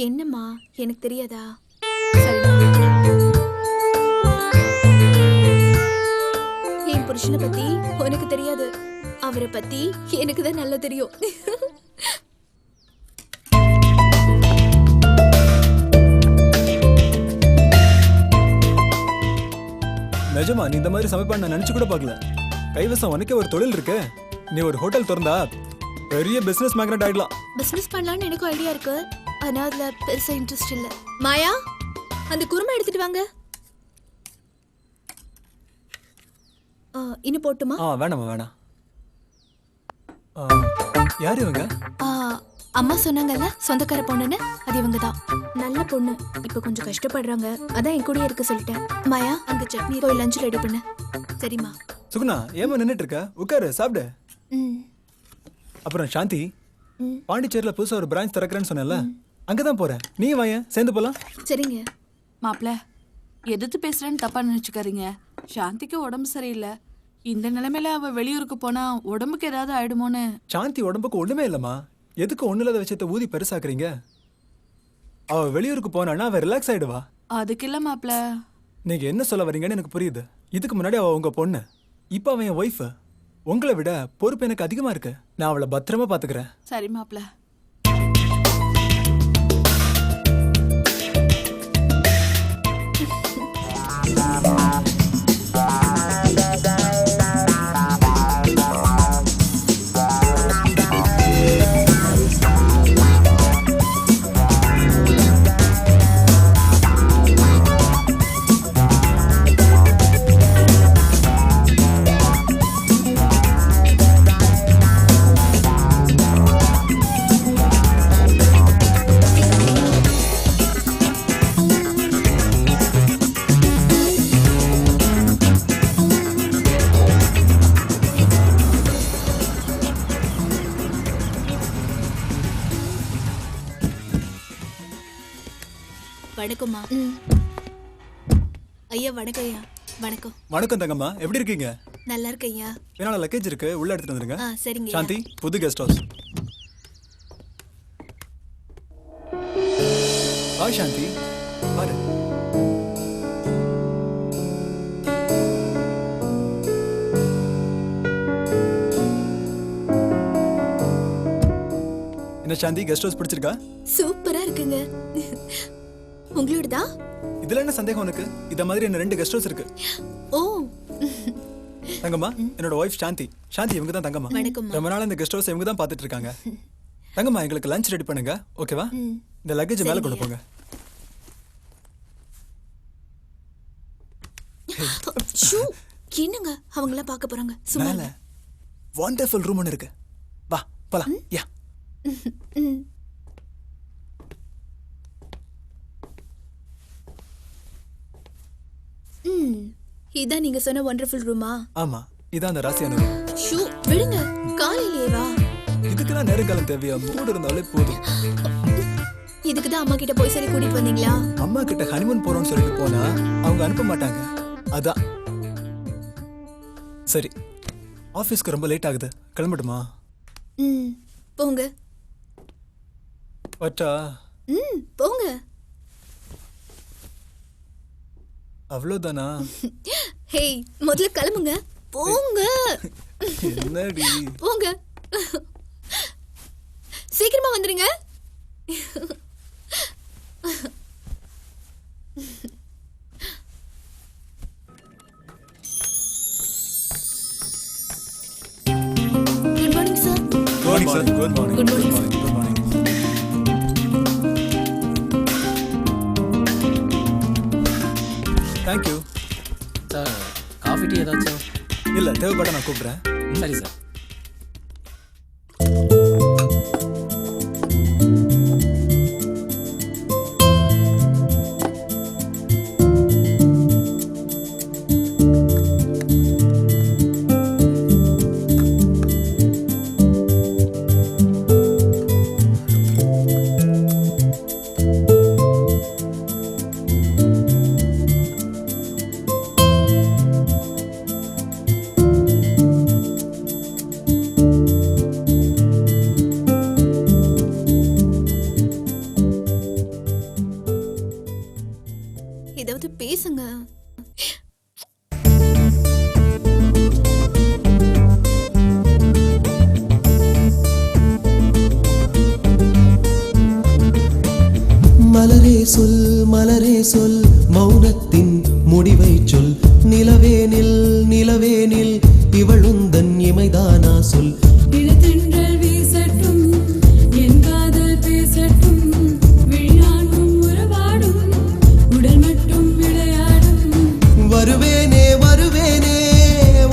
என்னம்மா, எனக்கு தெரியாதா? சரி. என் புருஷனை பத்தி உனக்கு தெரியாது, அவரை பத்தி எனக்கு தான் நல்லா தெரியும். நிஜமா நீ இந்த மாதிரி சமைப்பான்னு நான் நினைச்சு கூட பார்க்கல. கைவசம் உனக்கே ஒரு தொழில் இருக்கு. நீ ஒரு ஹோட்டல் திறந்தா பெரிய பிசினஸ் மேக்னட் ஆயிடலாம். பிசினஸ் பண்ணலாம்னு எனக்கும் ஐடியா இருக்கு, ஆனா அதுல பெருசா இன்ட்ரெஸ்ட் இல்ல. மாயா, அந்த குருமா எடுத்துட்டு வாங்க. இன்னும் போட்டுமா? வேணாமா, வேணாம். யார் இவங்க? அம்மா சொன்னாங்கல்ல, சொந்தக்கார பொண்ணுன்னு, அது இவங்க தான். நல்ல பொண்ணு, இப்ப கொஞ்சம் கஷ்டப்படுறாங்க, அதான் என் கூடயே இருக்க சொல்லிட்டேன். மாயா, அந்த சட்னி போய் லஞ்ச் ரெடி பண்ணு. சரிம்மா. சுகுணா, ஏமா நின்னுட்டு இருக்க? உட்காரு, சாப்பிடு. ம். அப்புறம் சாந்தி, பாண்டிச்சேரியில புதுசா ஒரு பிரான்ச் திறக்கிறேன்னு சொன்னல, அங்கதான் போறேன். நீ வாயேன், சேர்ந்து போலாம். சரிங்க. மாப்பிள, எதிர்த்து பேசுறேன்னு தப்பா நினைச்சுக்காதீங்க. சாந்திக்கு உடம்பு சரியில்லை. இந்த நிலைமையில அவ வெளியூருக்கு போனா உடம்புக்கு ஏதாவது ஆயிடுமோன்னு. சாந்தி உடம்புக்கு ஒண்ணுமே இல்லம்மா. எதுக்கு ஒண்ணு இல்லாத விஷயத்த ஊதி பெருசாக்குறீங்க? அவ வெளியூருக்கு போனான்னா அவ ரிலாக்ஸ் ஆயிடுவா. அதுக்கு இல்ல மாப்பிள. நீங்க என்ன சொல்ல வரீங்கன்னு எனக்கு புரியுது. இதுக்கு முன்னாடி அவ உங்க பொண்ணு, இப்ப அவன் என் ஒய்ஃப். உங்களை விட பொறுப்பு எனக்கு அதிகமா இருக்கு. நான் அவளை பத்திரமா பாத்துக்கிறேன். சரி மாப்பிள. வணக்கம்மா. ஐயா வணக்கம் ஐயா. வணக்கம். வணக்கம் தங்கம்மா, எப்படி இருக்கீங்க? நல்லா இருக்கு ஐயா. என்னோட லக்கேஜ் இருக்கு, உள்ள எடுத்துட்டு வந்துருங்க. சரிங்க. சாந்தி, புது கெஸ்ட் ஹவுஸ். ஹாய் சாந்தி, பாரு. என்ன சாந்தி, கெஸ்ட் ஹவுஸ் பிடிச்சிருக்கா? சூப்பரா இருக்குங்க. உங்களோடதா? இதுல என்ன சந்தேகம் உனக்கு? இத மாதிரி என்ன 2 கெஸ்ட் ஹவுஸ் இருக்கு. ஓ தங்கம்மா, என்னோட ஒய்ஃப் சாந்தி. சாந்தி இவங்க தான் தங்கம்மா. வணக்கம்மா. ரொம்ப நாள் இந்த கெஸ்ட் ஹவுஸ் இவங்க தான் பார்த்துட்டு இருக்காங்க. தங்கம்மா, எங்களுக்கு லஞ்ச் ரெடி பண்ணுங்க, ஓகேவா? இந்த லக்கேஜ் மேல கொண்டு போங்க. ஷூ, என்னங்க அவங்கள பார்க்க போறாங்க. சும்மா மேல வண்டர்ஃபுல் ரூம் ஒன்று இருக்கு, வா போலாம். யா இதான் நீங்க சொன்ன வண்டர்ஃபுல் ரூமா? ஆமா, இதான் அந்த ராசியான ரூம். ஷூ, விடுங்க. காலையிலேயே வா. இதுக்கெல்லாம் நேரங்காலம் தேவையா? மூடு இருந்தாலே போதும். இதுக்கு தான் அம்மா கிட்ட போய் சொல்லி கூட்டிட்டு வந்தீங்களா? அம்மா கிட்ட ஹனிமூன் போறோம்னு சொல்லிட்டு போனா அவங்க அனுப்ப மாட்டாங்க, அதான். சரி, ஆபீஸ்க்கு ரொம்ப லேட் ஆகுது, கிளம்பட்டுமா? போங்க. வட்டா? போங்க. அவ்வளவுதானா? ஹேய், முதல்ல கிளம்புங்க. போங்க. என்னடி? போங்க. சீக்கிரமா வந்துருங்க. Good morning sir. Good morning sir. Good morning. Good morning, sir. Good morning. Thank you sir. Coffee tea ஏதாச்சும்? இல்ல, தேவைப்பட நான் கூப்பிடுறேன். சரி சார். ஏதாவது பேசுங்க. மலரே சொல், மலரே சொல், மௌனத்தின் முடிவை சொல். நிலவேனில், நிலவேனில் இவளுந்தன் இமைதானா சொல். இளத்தென்றல் வீசட்டும், என் காதல் பேசட்டும், விழியாண்டும் உறவாடும், உடல் மட்டும் விளையாடும். வருவேனே, வருவேனே,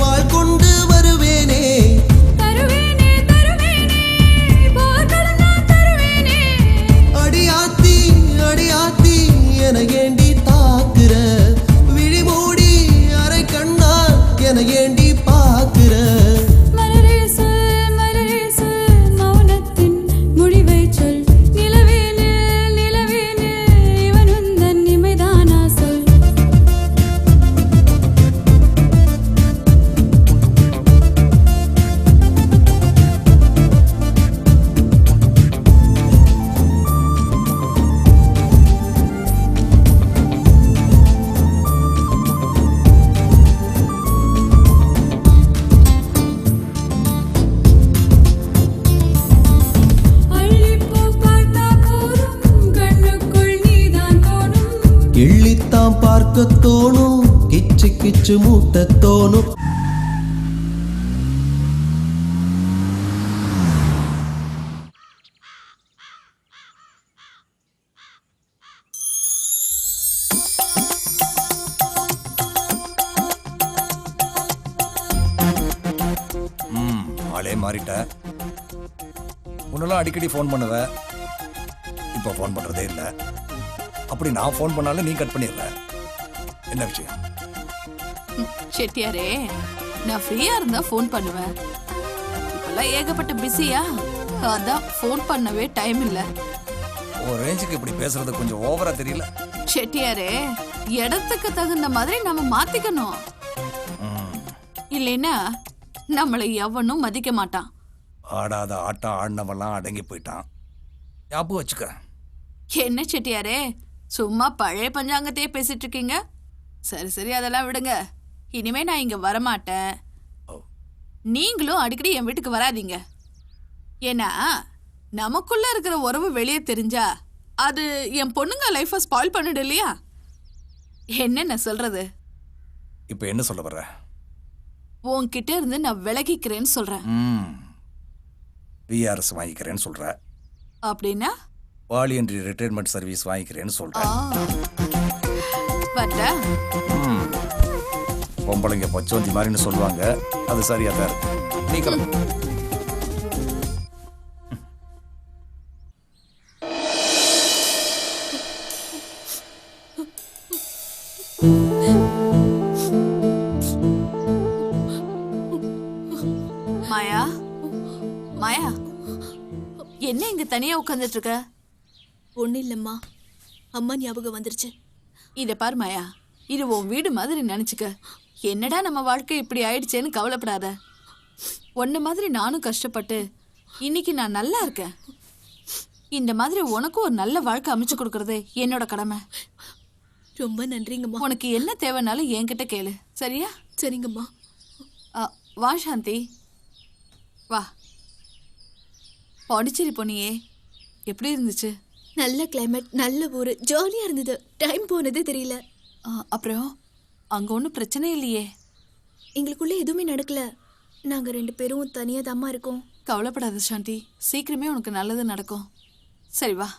வாழ் கொண்டு வருவேனே. தருவேனே, தருவேனே, போர்க்களம் நான் தருவேனே. அடியாத்தி, அடியாத்தி என ஏண்டி தாக்குற? விழி மூடி அரை கண்ணால் என ஏண்டி பாக்குற? மலரே சொல், மலரே சொல், மௌனத்தின் முடிவை சொல். நிலவேனில், நிலவேனில் இவன் உந்தன் இமைதானா சொல். அள்ளிப்பூ பார்த்தா போதும், கண்ணுக்குள் நீதான் தோணும். எள்ளித்தாம் பார்க்க தோணும், கிச்சு கிச்சு மூட்ட தோணும். ஆளே மாறிட்ட. முன்னெல்லாம் அடிக்கடி ஃபோன் பண்ணுவ, இப்போ ஃபோன் பண்றதே இல்லை. அப்படி நான் ஃபோன் பண்ணாலும் நீ கட் பண்ணிடுற. என்ன விஷயம்? செட்டியாரே, நான் ஃப்ரீயா இருந்தா ஃபோன் பண்ணுவேன். இப்பெல்லாம் ஏகப்பட்ட பிஸியா, அதான் ஃபோன் பண்ணவே டைம் இல்ல. ஒரு ரேஞ்சுக்கு இப்படி பேசுறது கொஞ்சம் ஓவரா தெரியல? செட்டியாரே, இடத்துக்கு தகுந்த மாதிரி நம்ம மாத்திக்கணும். இல்லைன்னா நம்மளை எவனும் மதிக்க மாட்டான். ஆடாத ஆட்டம் ஆடினவெல்லாம் அடங்கி போயிட்டான். ஞாபகம் வச்சுக்க. என்ன செட்டியாரே, சும்மா பழைய பஞ்சாங்கத்தையே பேசிட்டு இருக்கீங்க? சரி சரி, அதெல்லாம் விடுங்க. இனிமே நான் இங்க வரமாட்டேன். நீங்களும் அடிக்கடி என் வீட்டுக்கு வராதீங்க. ஏன்னா நமக்குள்ள இருக்கிற உறவு வெளியே தெரிஞ்சா அது என் பொண்ணுங்க லைஃபை ஸ்பாயில் பண்ணிடு இல்லையா? என்ன சொல்றது? இப்போ என்ன சொல்ல வர்ற? உன்கிட்ட இருந்து நான் விலகிக்கிறேன்னு சொல்றேன். விஆர்எஸ் வாங்கிக்கிறேன்னு சொல்ற. அப்படின்னா வாலியன்ட்ரி ரிட்டையர்மெண்ட் சர்வீஸ் வாங்கிக்கிறேன்னு சொல்றேன். பட்டா பொம்பளைங்க பச்சோந்தி மாதிரின்னு சொல்லுவாங்க. அது சரியா தான் இருக்கு. நீ கிளம்பு. மாயா, மாயா, என்ன இங்க தனியா உட்கார்ந்துட்டு இருக்க? ஒன்றும் இல்லைம்மா, அம்மா ஞாபகம் வந்துருச்சு. இதை பாரு மாயா, இது உன் வீடு மாதிரி நினைச்சுக்க. என்னடா நம்ம வாழ்க்கை இப்படி ஆயிடுச்சேன்னு கவலைப்படாத. உன்ன மாதிரி நானும் கஷ்டப்பட்டு இன்னைக்கு நான் நல்லா இருக்கேன். இந்த மாதிரி உனக்கும் ஒரு நல்ல வாழ்க்கை அமைச்சு கொடுக்கறது என்னோட கடமை. ரொம்ப நன்றிங்கம்மா. உனக்கு என்ன தேவைனாலும் என்கிட்ட கேளு, சரியா? சரிங்கம்மா. வா சாந்தி, வா. பாண்டிச்சேரி போனியே, எப்படி இருந்துச்சு? நல்ல கிளைமேட், நல்ல ஊர், ஜாலியா இருந்தது. டைம் போனதே தெரியல. அப்புறம் அங்க ஒன்றும் பிரச்சனை இல்லையே? எங்களுக்குள்ள எதுவுமே நடக்கல. நாங்க 2 பேரும் தனியா தாம்மா இருக்கோம். கவலைப்படாத சாந்தி, சீக்கிரமே உனக்கு நல்லது நடக்கும். சரி வா.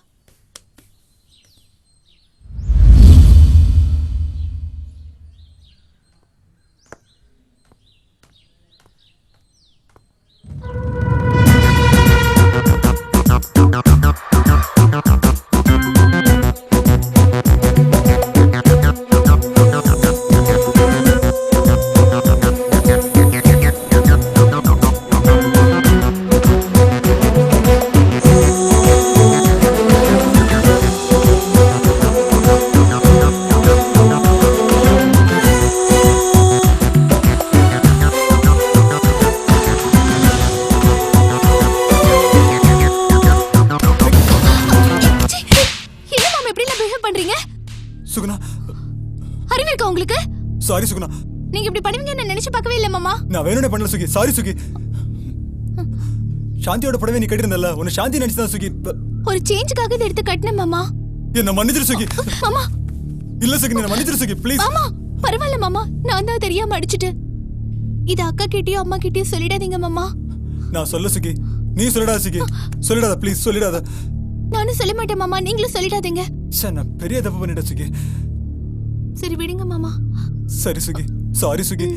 சாரி சுகுணா. நீங்க இப்படி பண்ணுவீங்கன்னு நான் நினைச்சு பார்க்கவே இல்ல மாமா. நான் வேணும்னே பண்ணல சுகி. சாரி சுகி. சாந்தியோட புடவை நீ கட்டிருந்தல்ல, உன்னை சாந்தி நினைச்சு தான் சுகி. ஒரு சேஞ்சுக்காக இதை எடுத்து கட்டினேன் மாமா. என்ன மன்னிச்சிரு சுகி. மாமா இல்ல சுகி, என்ன மன்னிச்சிரு சுகி ப்ளீஸ். மாமா பரவாயில்ல மாமா, நான் தான் தெரியாம அடிச்சிட்டேன். இது அக்கா கிட்டயும் அம்மா கிட்டயும் சொல்லிடாதீங்க மாமா. நான் சொல்ல சுகி, நீ சொல்லிடாத சுகி. சொல்லிடாத ப்ளீஸ், சொல்லிடாத. நானும் சொல்ல மாட்டேன் மாமா, நீங்களும் சொல்லிடாதீங்க. சே, நான் பெரிய தப்பு பண்ணிட்டேன் சுகி. சரி விடுங்க மாமா. சரி சுகி, சாரி சுகி.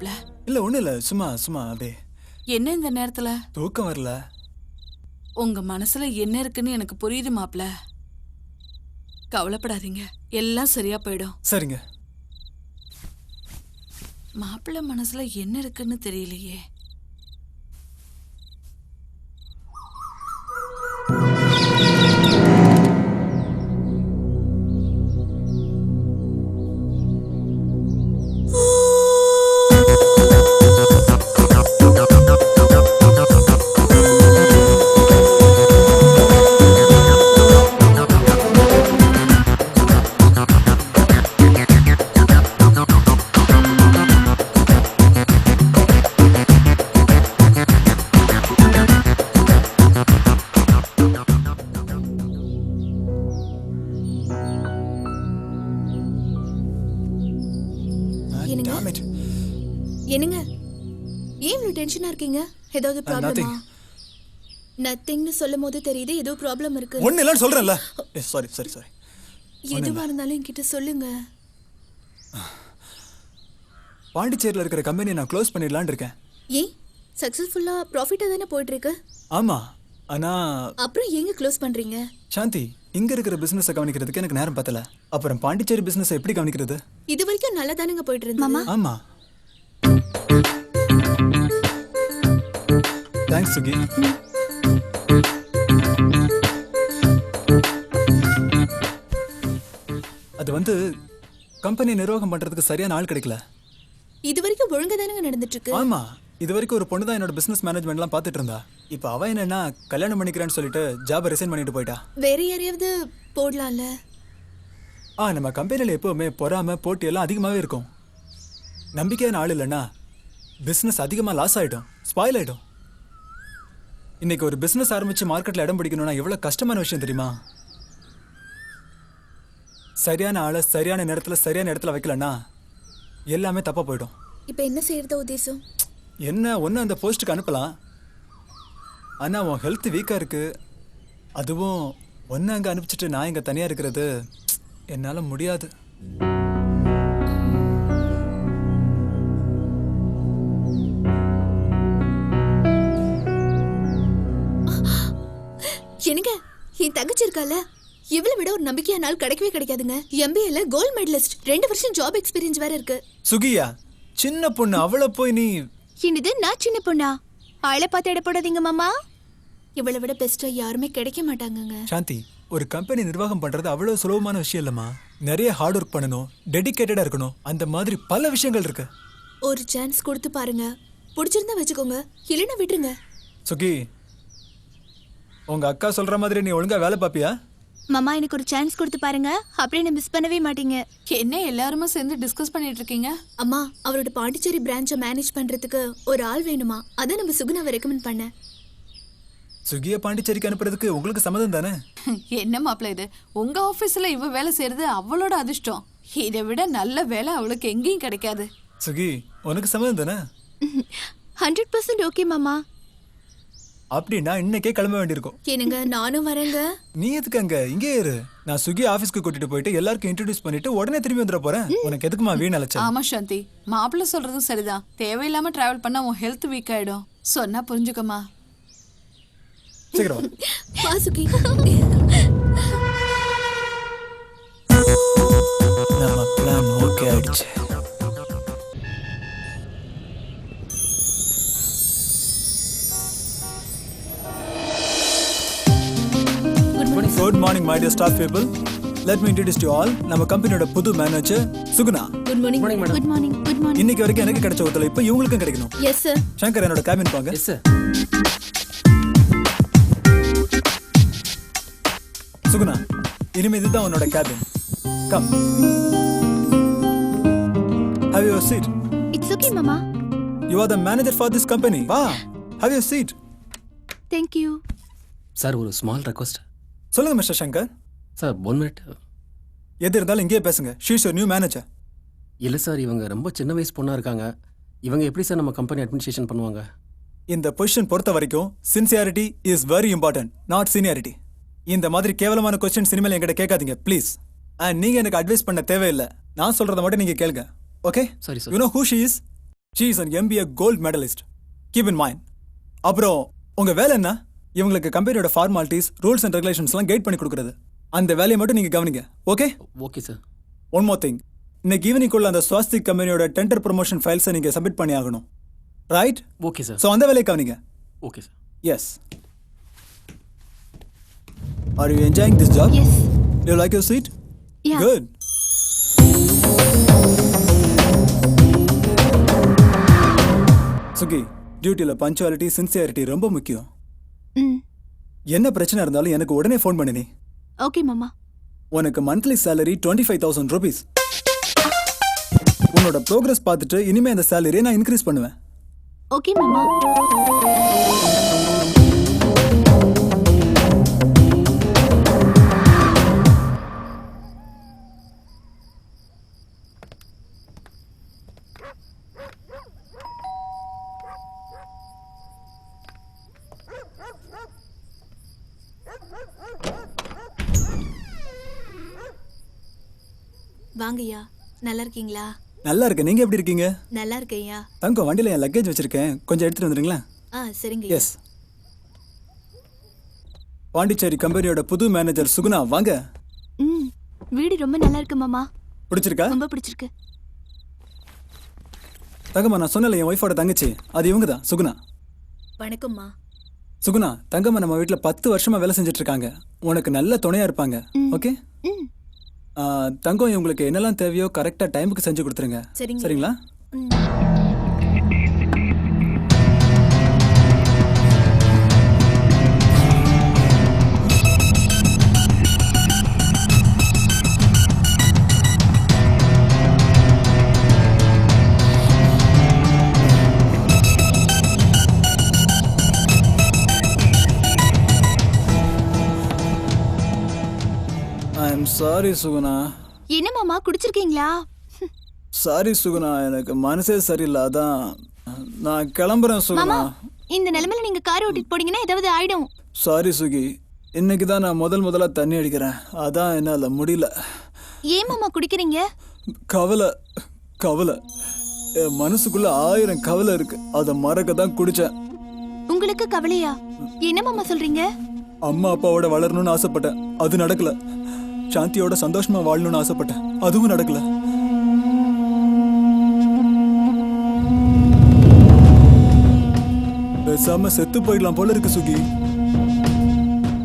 மாப்ள? இல்ல ஒண்ணும் இல்ல, சும்மா சும்மா அப்படியே என்ன இந்த நேரத்துல? தூக்கம் வரல. உங்க மனசுல என்ன இருக்குன்னு எனக்கு புரியுது மாப்ள. கவலைப்படாதீங்க, எல்லாம் சரியா போயிடும். சரிங்க. மாப்பிள்ளை மனசுல என்ன இருக்குன்னு தெரியலையே. என்னங்க? Damn it. என்னங்க ஏன் இவ்வளவு டென்ஷனா இருக்கீங்க? ஏதாவது ப்ராப்ளமா? nothing. நத்திங்னு சொல்லும் போது தெரியுது ஏதோ ப்ராப்ளம் இருக்கு. ஒண்ணு இல்லன்னு சொல்றேன்ல. Sorry sorry sorry. எதுவா இருந்தாலும் என்கிட்ட சொல்லுங்க. பாண்டிச்சேரியில் இருக்கிற கம்பெனியை நான் க்ளோஸ் பண்ணிடலான்னு இருக்கேன். ஏன் சக்சஸ்ஃபுல்லா ப்ராஃபிட்டா தானே போயிட்டு இருக்கு? ஆமா, ஆனா அப்புறம் ஏங்க க்ளோஸ் பண்றீங்க? சாந்தி, இங்க இருக்கிற பிசினஸை கவனிக்கிறதுக்கு எனக்கு நேரம் பத்தல. அப்புறம் பாண்டிச்சேரி பிசினஸ் எப்படி கவனிக்கிறது? இது வரைக்கும் நல்லா தானங்க போயிட்டு இருந்தது. ஆமா. தேங்க்ஸ் சுகி. அது வந்து கம்பெனி நிர்வாகம் பண்றதுக்கு சரியான ஆள் கிடைக்கல. இது வரைக்கும் ஒழுங்கா தானங்க நடந்துட்டு இருக்கு. ஆமா, இது வரைக்கும் ஒரு பொண்ணு தான் என்னோட பிசினஸ் மேனேஜ்மெண்ட்லாம் பார்த்துட்டு இருந்தா. இப்போ அவ என்னன்னா கல்யாணம் பண்ணிக்கிறேன்னு சொல்லிட்டு ஜாபை ரிசைன் பண்ணிட்டு போயிட்டா. வேற யாரையாவது போடலாம்ல? நம்ம கம்பெனியில் எப்பவுமே பொறாம போட்டி எல்லாம் அதிகமாகவே இருக்கும். நம்பிக்கையான ஆள் இல்லைன்னா பிஸ்னஸ் அதிகமாக லாஸ் ஆகிடும், ஸ்பாயில் ஆகிடும். இன்னைக்கு ஒரு பிஸ்னஸ் ஆரம்பித்து மார்க்கெட்டில் இடம் பிடிக்கணும்னா எவ்வளோ கஷ்டமான விஷயம் தெரியுமா? சரியான ஆளை சரியான நேரத்தில் சரியான இடத்துல வைக்கலன்னா எல்லாமே தப்பாக போயிடும். இப்போ என்ன செய்யறதா உத்தேசம்? என்ன ஒன்று அந்த போஸ்ட்டுக்கு அனுப்பலாம், ஆனால் உன் ஹெல்த் வீக்காக இருக்குது. அதுவும் ஒன்று அங்கே அனுப்பிச்சிட்டு நான் இங்கே தனியாக இருக்கிறது என்னால் முடியாது. என்னங்க, என் தங்கச்சி இருக்கால, இவளை விட ஒரு நம்பிக்கையான நாள் கிடைக்கவே கிடைக்காதுங்க. எம்பிஏல கோல்ட் மெடலிஸ்ட், 2 வருஷம் ஜாப் எக்ஸ்பீரியன்ஸ் வேற இருக்கு. சுகியா, சின்ன பொண்ணு, அவளை போய் நீ என்னது நான் சின்ன பொண்ணா? ஆளை பார்த்து எடை போடாதீங்க மாமா. இவளை விட பெஸ்டா யாருமே கிடைக்க மாட்டாங்கங்க. சாந்தி, ஒரு கம்பெனி நிர்வாகம் பண்றது அவ்வளவு சுலபமான விஷயம் இல்லம்மா. நிறைய ஹார்ட் ஒர்க் பண்ணணும், டெடிகேட்டடா இருக்கணும், அந்த மாதிரி பல விஷயங்கள் இருக்கு. ஒரு சான்ஸ் கொடுத்து பாருங்க, பிடிச்சிருந்தா வச்சுக்கோங்க, இல்லைன்னா விட்டுருங்க. சுகி, உங்க அக்கா சொல்ற மாதிரி நீ ஒழுங்கா வேலை பாப்பியா? மாமா எனக்கு ஒரு சான்ஸ் கொடுத்து பாருங்க, அப்படியே என்ன மிஸ் பண்ணவே மாட்டீங்க. என்ன எல்லாருமே சேர்ந்து டிஸ்கஸ் பண்ணிட்டு இருக்கீங்க? அம்மா, அவரோட பாண்டிச்சேரி பிரான்ச்சை மேனேஜ் பண்றதுக்கு ஒரு ஆள் வேணுமா, அதான் நம்ம சுகுணாவை ரெக்கமெண்ட் பண்ணேன். சுகிய பாண்டிச்சேரிக்கு அனுப்புறதுக்கு உங்களுக்கு சம்மதம் தானே? என்ன மாப்பிள்ள இது? உங்க ஆபீஸ்ல இவ வேலை செய்யறது அவளோட அதிர்ஷ்டம். இதை விட நல்ல வேலை அவளுக்கு எங்கேயும் கிடைக்காது. சுகி, உனக்கு சம்மதம் தானே? 100% ஓகே மாமா. அப்படின்னா இன்னைக்கே கிளம்ப வேண்டியிருக்கும். என்னங்க, நானும் வரேங்க. நீ எதுக்கு அங்க, இங்கே இரு. நான் சுகி ஆபீஸ்க்கு கூட்டிட்டு போயிட்டு எல்லாருக்கும் இன்ட்ரோடியூஸ் பண்ணிட்டு உடனே திரும்பி வந்துட போறேன். உனக்கு எதுக்குமா வீண் அலைச்சல்? ஆமா சாந்தி, மாப்பிள்ள சொல்றதும் சரிதான். தேவையில்லாம டிராவல் பண்ணா உன் ஹெல்த் வீக் ஆயிடும். சொன்னா புரிஞ்சுக்கமா. சீக்கிரம் வா சுகி. நம்ம பிளான் ஓகே ஆயிடுச்சு. Good morning, my dear staff people. Let me introduce you all. நம்ம கம்பெனியோட புது manager Suguna. Good morning. Good morning. Good morning. இன்னைக்கு வரைக்கும் எனக்கு கிடைச்ச ஒத்துழைப்பு இவங்களுக்கும் கிடைக்கணும். Yes sir. சங்கர், என்னோட கேபின் போங்க. Yes sir. சுகுணா, இனிமே இதுதான் உன்னோட cabin. Come. Have your seat. It's okay மாமா. You are the manager for this company. வா, have your seat. Thank you. Sir, ஒரு ஸ்மால் ரெக்வஸ்ட். சொல்லுங்க மிஸ்டர் சங்கர். Sir 1 minute. எது இருந்தாலும் இங்கேயே பேசுங்க. She is your new manager. இல்லை சார், இவங்க ரொம்ப சின்ன வயசு பொண்ணாக இருக்காங்க. இவங்க எப்படி சார் நம்ம கம்பெனி அட்மினிஸ்ட்ரேஷன் பண்ணுவாங்க? இந்த பொசிஷன் பொறுத்த வரைக்கும் sincerity is very important, not seniority. இந்த மாதிரி கேவலமான கொஸ்டின் இனிமேல் என்கிட்ட கேட்காதீங்க ப்ளீஸ். அண்ட் நீங்க எனக்கு அட்வைஸ் பண்ண தேவையில்லை. நான் சொல்றதை மட்டும் நீங்க கேளுங்க. ஓகே? சரி sir. You know who she is? She is an MBA gold medalist. Keep in mind. அப்புறம் உங்க வேலை என்ன? இவங்களுக்கு கம்பெனியோட ஃபார்மாலிட்டிஸ், ரூல்ஸ் அண்ட் ரெகுலேஷன்ஸ்லாம் கைட் பண்ணி கொடுக்குறது. அந்த வேலையை மட்டும் நீங்க கவனிங்க. Okay? Okay sir. One more thing. இன்னைக்கு ஈவினிங்குள்ள அந்த ஸ்வாஸ்திக் கம்பெனியோட டெண்டர் ப்ரொமோஷன் ஃபைல்ஸை நீங்க சப்மிட் பண்ணி ஆகணும். ரைட்? Okay sir. ஸோ அந்த வேலையை கவனிங்க. Okay sir. Yes. Are you enjoying this job? Yes. You like your seat? Yeah. Good. சுகி, டியூட்டியில் பஞ்சுவாலிட்டி, சின்சியாரிட்டி ரொம்ப முக்கியம். ம். என்ன பிரச்சனை இருந்தாலும் எனக்கு உடனே ஃபோன் பண்ணினே. ஓகே மாமா. உனக்கு மந்த்லி சேலரி 25,000 rupees. உன்னோட ப்ரோக்ரஸ் பார்த்துட்டு இனிமே அந்த சேலரியை நான் இன்க்ரீஸ் பண்ணுவேன். ஓகே மாமா. வாங்கய்யா, நல்லா இருக்கீங்களா? நல்லா இருக்கேன். நீங்க எப்படி இருக்கீங்க? நல்லா இருக்கேன்யா. தங்கம், வண்டியில் என் லக்கேஜ் வச்சிருக்கேன், கொஞ்சம் எடுத்துட்டு வந்துடுங்களா? சரிங்க. எஸ். பாண்டிச்சேரி கம்பெனியோட புது மேனேஜர் சுகுணா, வாங்க. ம். வீடு ரொம்ப நல்லா இருக்கு மாமா. பிடிச்சிருக்கா? ரொம்ப பிடிச்சிருக்கு. தங்கம்மா, நான் சொன்னல என் ஒய்ஃபோட தங்கச்சி, அது இவங்க தான், சுகுணா. வணக்கம்மா. சுகுணா, தங்கம்மா நம்ம வீட்டில் 10 வருஷமா வேலை செஞ்சுட்டு இருக்காங்க. உனக்கு நல்ல துணையா இருப்பாங்க. ஓகே? ம். தங்கம், இவங்களுக்கு என்னெல்லாம் தேவையோ கரெக்டா டைமுக்கு செஞ்சு கொடுத்துருங்க. சரிங்களா? I'm sorry Suguna. என்ன மாமா, குடிச்சிருக்கீங்களா? சாரி சுகுணா, எனக்கு மனசே சரியில்லை, அதான் நான் கிளம்புறேன் சுகுணா. மாமா, இந்த நிலைமையில நீங்க கார் ஓட்டிட்டு போனீங்கன்னா ஏதாவது ஆயிடும். சாரி சுகி, இன்னைக்கு தான் நான் முதல்ல தண்ணி அடிக்கிறேன், அதான் என்னால முடியல. ஏன் மாமா குடிக்கிறீங்க? கவலை கவலை, என் மனசுக்குள்ள 1000 கவலை இருக்கு, அதை மறக்க தான் குடிச்சேன். உங்களுக்கு கவலையா? என்ன மாமா சொல்றீங்க? அம்மா அப்பாவோட வளரணும்னு ஆசைப்பட்டேன், அது நடக்கல. சாந்தியோட சந்தோஷமா வாழணும்னு ஆசைப்பட்டேன், அதுவும் நடக்கல. பேசாம செத்து போயிடலாம் போல இருக்கு சுகி.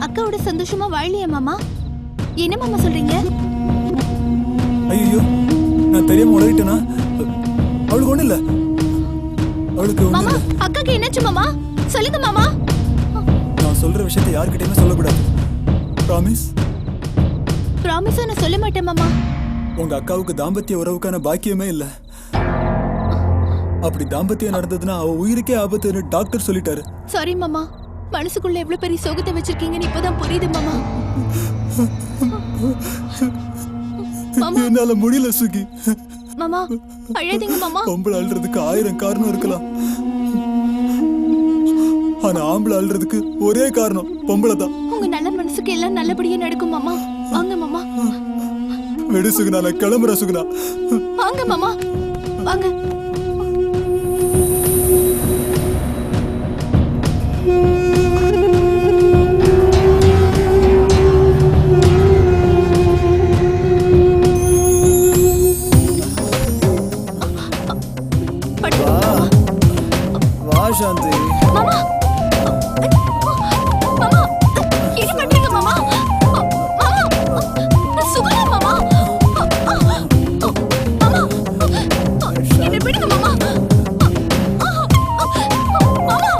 அக்காவோட சந்தோஷமா வாழலையா மாமா? என்ன மாமா சொல்றீங்க? ஐயோ, நான் தெரியாம உளறிட்டேனா? அவளுக்கு ஒண்ணு இல்ல, அவளுக்கு மாமா, அக்காக்கு என்னாச்சு மாமா? சொல்லுங்க மாமா. நான் சொல்ற விஷயத்தை யார்கிட்டயுமே சொல்லக்கூடாது. ப்ராமிஸ்? ப்ராமிஸா நான் சொல்ல மாட்டேன் மாமா. உங்க அக்காவுக்கு தாம்பத்திய உறவுக்கான பாக்கியமே இல்ல. அப்படி தாம்பத்தியம் நடந்ததுன்னா அவ உயிருக்கே ஆபத்துன்னு டாக்டர் சொல்லிட்டாரு. சாரி மாமா, மனசுக்குள்ள எவ்வளவு பெரிய சோகத்தை வச்சிருக்கீங்கன்னு இப்பதான் புரியுது மாமா. என்னால முடியல சுகி. மாமா, அழாதீங்க மாமா. பொம்பளை அழுறதுக்கு 1000 காரணம் இருக்கலாம், ஆனா ஆம்பளை அழுறதுக்கு ஒரே காரணம் பொம்பளை தான். உங்க நல்ல மனசுக்கு எல்லாம் நல்லபடியா நடக்கும் மாமா. வாங்க மாமா. வெடி சுகுணா, நான் கிளம்புறேன் சுகுணா. வாங்க மாமா, வாங்க. வா சாந்தி. மாமா, மாமா, என்ன பண்றீங்க மாமா? மாமா, சுகுணா மாமா. மாமா, என்ன விடுங்க மாமா. மாமா.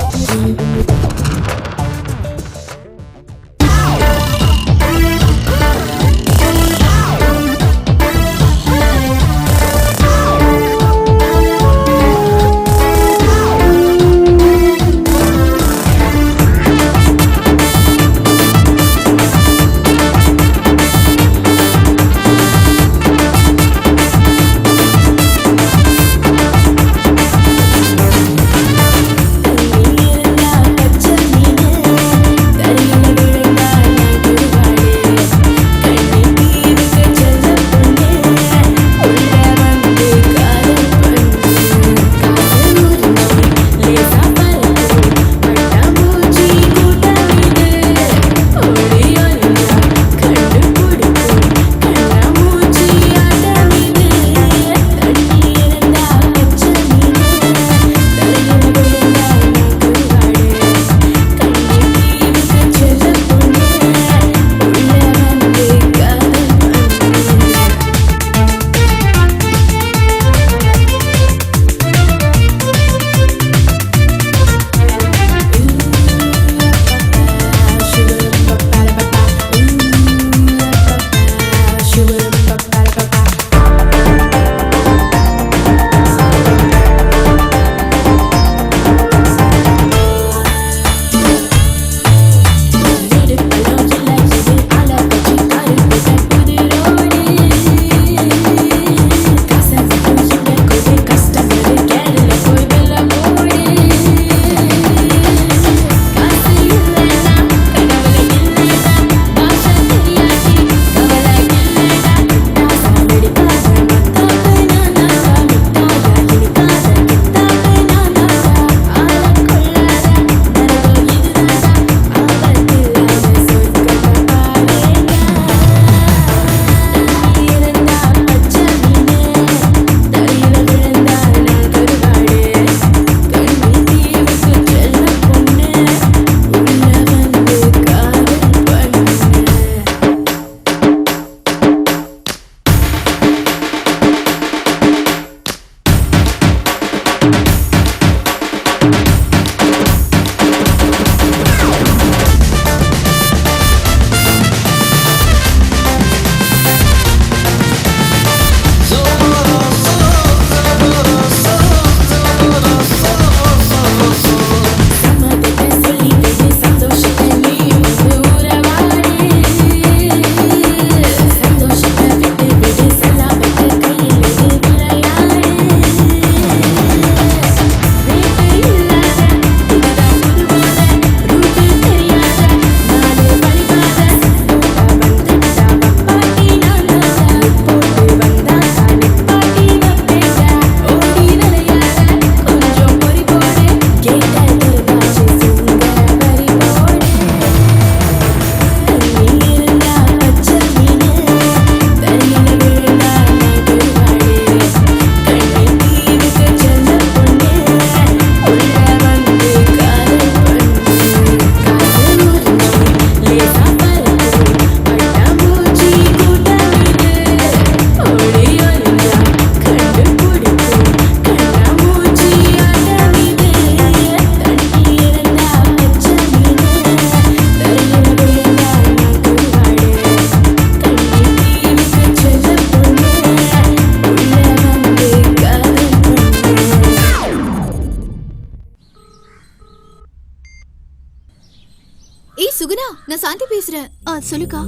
நான் சாந்தி பேசுறேன். சொல்லுக்கா.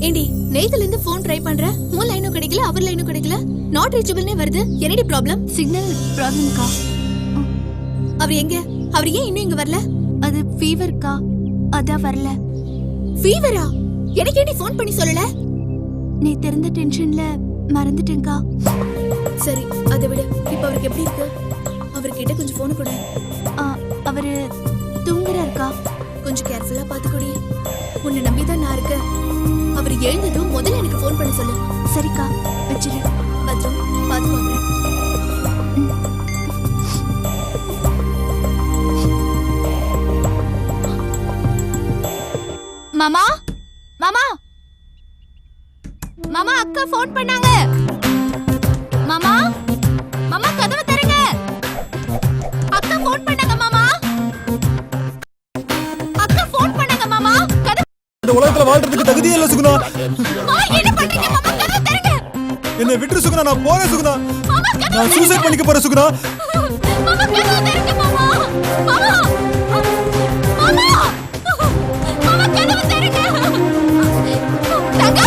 ஏண்டி நேத்துல இருந்து ஃபோன் ட்ரை பண்றேன், உன் லைனும் கிடைக்கல, அவர் லைனும் கிடைக்கல, நாட் ரீச்சபிள்னே வருது. என்னடி ப்ராப்ளம்? சிக்னல் ப்ராப்ளம்க்கா. அவர் எங்க? அவர் ஏன் இன்னும் இங்க வரல? அது ஃபீவர்க்கா, அதான் வரல. ஃபீவரா? எனக்கு ஏண்டி ஃபோன் பண்ணி சொல்லல? நீ தெரிந்த டென்ஷன்ல மறந்துட்டேன்க்கா. சரி அதை விடு. இப்ப அவருக்கு எப்படி இருக்கு? அவர்கிட்ட கொஞ்சம் போன் கொடு. அவரு தூங்குறாருக்கா. கொஞ்சம் கேர்ஃபுல்லா பாத்துக்கோடி. உன்னை நம்பிதான் நான் இருக்கேன். அவர் எழுந்ததும் முதல்ல எனக்கு ஃபோன் பண்ண சொல்லு. சரிக்கா, வச்சிரு. பத்ரம் பாத்துக்கோங்க. மாமா, மாமா, மாமா, அக்கா ஃபோன் பண்ணாங்க. மாமா, மாமா, கதவை தரங்க. அக்கா ஃபோன் பண்ணாங்க மாமா. அக்கா ஃபோன் பண்ணாங்க மாமா. கதவை. இந்த உலகத்துல வாழ்றதுக்கு தகுதியே இல்ல சுகுணா. என்ன பண்றீங்க மாமா? கதவை தரங்க. என்ன விட்டுரு சுகுணா, நான் போறேன் சுகுணா. மாமா, கதவை. நான் சூசைட் பண்ணிக்க போறேன் சுகுணா. மாமா, கதவை தரங்க மாமா. மாமா, மாமா, மாமா, கதவை தரங்க. தங்கா,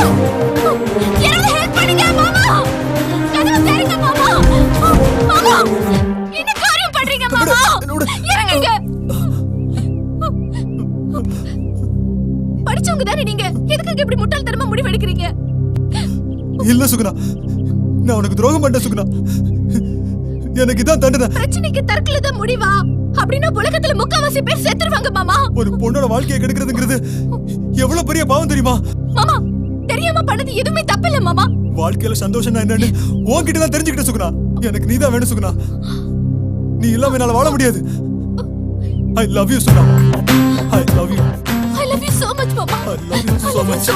எனக்கு ஹெல்ப் பண்ணுங்க மாமா. கதவை தரங்க மாமா. மாமா, என்ன காரியம் பண்றீங்க மாமா? இறங்குங்க. படிச்சவங்க தானே நீங்க, எதுக்கு இப்படி முட்டாள்தனமா முடிவு எடுக்கிறீங்க? இல்ல சுகுணா, நான் உனக்கு துரோகம் பண்ணேன் சுகுணா. எனக்கு இதான் தண்டனை. பிரச்சனைக்கு தற்கொலை தான் முடிவா? அப்படின்னா உலகத்துல முக்காவாசி பேர் செத்துருவாங்க மாமா. ஒரு பொண்ணோட வாழ்க்கையை கெடுக்கிறதுங்கிறது எவ்வளவு பெரிய பாவம் தெரியுமா? மாமா, தெரியாம பண்ணது எதுவுமே தப்பில்ல மாமா. வாழ்க்கையில சந்தோஷம் என்னன்னு உன்கிட்ட தான் தெரிஞ்சுக்கிட்ட சுகுணா. எனக்கு நீதான் வேணும் சுகுணா. நீ இல்லாம என்னால வாழ முடியாது. I love you Suguna. I love you. I love you so much மாமா. I love you so much.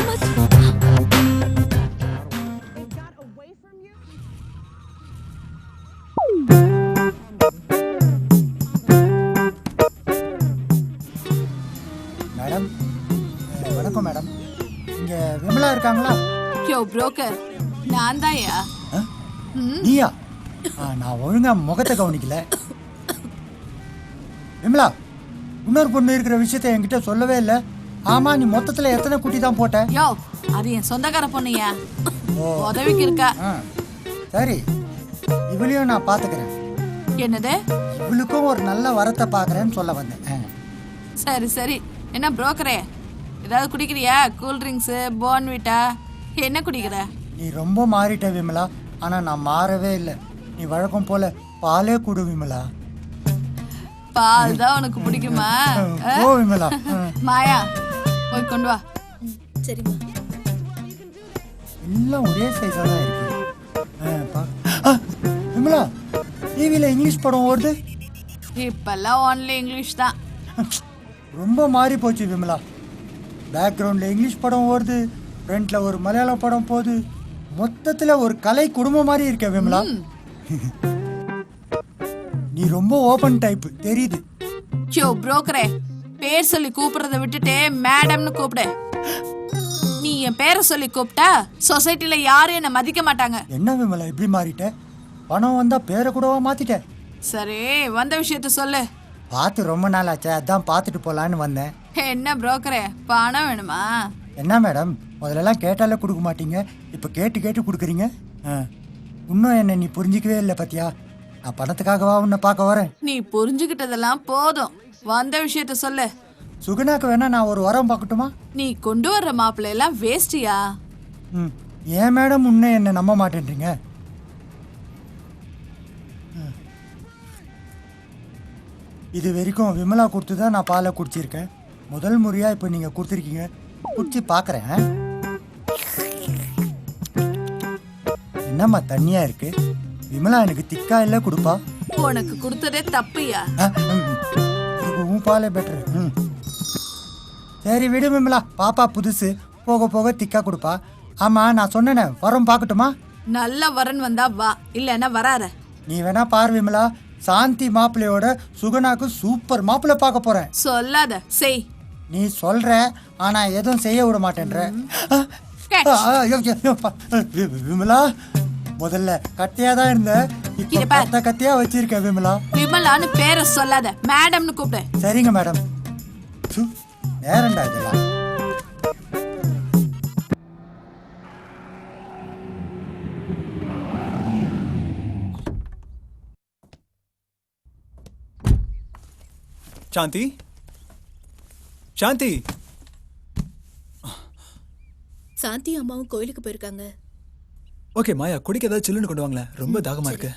Madam, வணக்கம் மேடம். இங்க விமலா இருக்காங்களா? யோ புரோக்கர், நான் தான்யா. நீயா? நான் ஒழுங்கா முகத்தை கவனிக்கல. விமலா, இன்னொரு பொண்ணு இருக்கிற விஷயத்த என்கிட்ட சொல்லவே இல்லை. ஆமா, நீ மொத்தத்துல எத்தனை குட்டி தான் போட்ட? யோ, அது என் சொந்தக்கார பொண்ணுயா. உதவிக்கு இருக்கா. சரி, இவளையும் நான் பாத்துக்கிறேன். என்னது? இவளுக்கும் ஒரு நல்ல வரத்தை பாக்குறேன்னு சொல்ல வந்தேன். சரி சரி. என்ன புரோக்கரே, ஏதாவது குடிக்கிறியா? கூல் ட்ரிங்க்ஸ், போர்ன்விட்டா, என்ன குடிக்கிற? நீ ரொம்ப மாறிட்ட விமலா. ஆனா நான் மாறவே இல்லை. நீ வழக்கம் போல பாலே குடு விமலா. பால் தான் உனக்கு பிடிக்குமா? ஓ விமலா. மாயா, போய் கொண்டு வா. சரிம்மா. எல்லாம் ஒரே சைஸா தான் இருக்கு. விமலா, டிவியில இங்கிலீஷ் படம் ஓடுது. இப்பெல்லாம் ஒன்லி இங்கிலீஷ் தான். ரொம்ப மாறி போச்சு விமலா. பேக்ரவுண்ட்ல இங்கிலீஷ் படம் ஓடுது, ஃப்ரண்ட்ல ஒரு மலையாளம் படம் போகுது. மொத்தத்துல ஒரு கலை குடும்பம் மாதிரி இருக்க விமலா. நீ ரொம்ப ஓபன் டைப் தெரியுது. யோ புரோக்கரே, பேர் சொல்லி கூப்பிடுறத விட்டுட்டு மேடம்னு கூப்பிடு. நீ என் பேரை சொல்லி கூப்பிட்டா சொசைட்டில யாரும் என்ன மதிக்க மாட்டாங்க. என்ன விமலா இப்படி மாறிட்ட? பணம் வந்தா பேரை கூடவா மாத்திட்ட? சரி, வந்த விஷயத்த சொல்லு. பார்த்து ரொம்ப நாள் ஆச்சா, அதான் பார்த்துட்டு போலான்னு வந்தேன். என்ன புரோக்கரே, பணம் வேணுமா? என்ன மேடம், முதல்லலாம் கேட்டாலே கொடுக்க மாட்டீங்க, இப்போ கேட்டு கேட்டு கொடுக்குறீங்க. இன்னும் என்ன நீ புரிஞ்சிக்கவே இல்லை பத்தியா? நான் பணத்துக்காகவா உன்னை பார்க்க வரேன்? நீ புரிஞ்சுக்கிட்டதெல்லாம் போதும், வந்த விஷயத்த சொல்லு. சுகுணாக்கு வேணா நான் ஒரு வரம் பார்க்கட்டுமா? நீ கொண்டு வர்ற மாப்பிள்ளை எல்லாம் வேஸ்டியா? ஏன் மேடம் உன்னை என்ன நம்ப மாட்டேன்றீங்க? இது வரைக்கும் விமலா கொடுத்து தான் நான் பாலை குடிச்சிருக்கேன். முதல் முறையாக இப்போ நீங்கள் கொடுத்துருக்கீங்க, குடிச்சு பார்க்குறேன். என்னம்மா தண்ணியாக இருக்கு? விமலா எனக்கு திக்கா இல்லை கொடுப்பா. உனக்கு கொடுத்ததே தப்புயா. உன் பாலே பெட்ரு. சரி விடு விமலா, பாப்பா புதுசு, போக போக திக்கா கொடுப்பா. ஆமாம், நான் சொன்னேனே வரம் பார்க்கட்டுமா? நல்ல வரன் வந்தா வா, இல்லைன்னா வராத. நீ வேணா பார் விமலா, சாந்தி மாப்பிள்ளையோட சுகுணாக்கு சூப்பர் மாப்பிள்ளை பார்க்க போறேன். சொல்லாத, செய். நீ சொல்ற, ஆனா எதுவும் செய்ய விட மாட்டேன்ற. விமலா, முதல்ல கத்தியா தான் இருந்த, இப்ப கத்த கத்தியா வச்சிருக்க விமலா. விமலான்னு பேரை சொல்லாத, மேடம்னு கூப்பிடு. சரிங்க மேடம். நேரண்டா இதெல்லாம். சாந்தி சாந்தி சாந்தி அம்மாவும் கோயிலுக்கு போயிருக்காங்க. ஓகே மாயா, குடிக்க ஏதாவது சில்லுன்னு கொண்டு வாங்களேன், ரொம்ப தாகமா இருக்கு.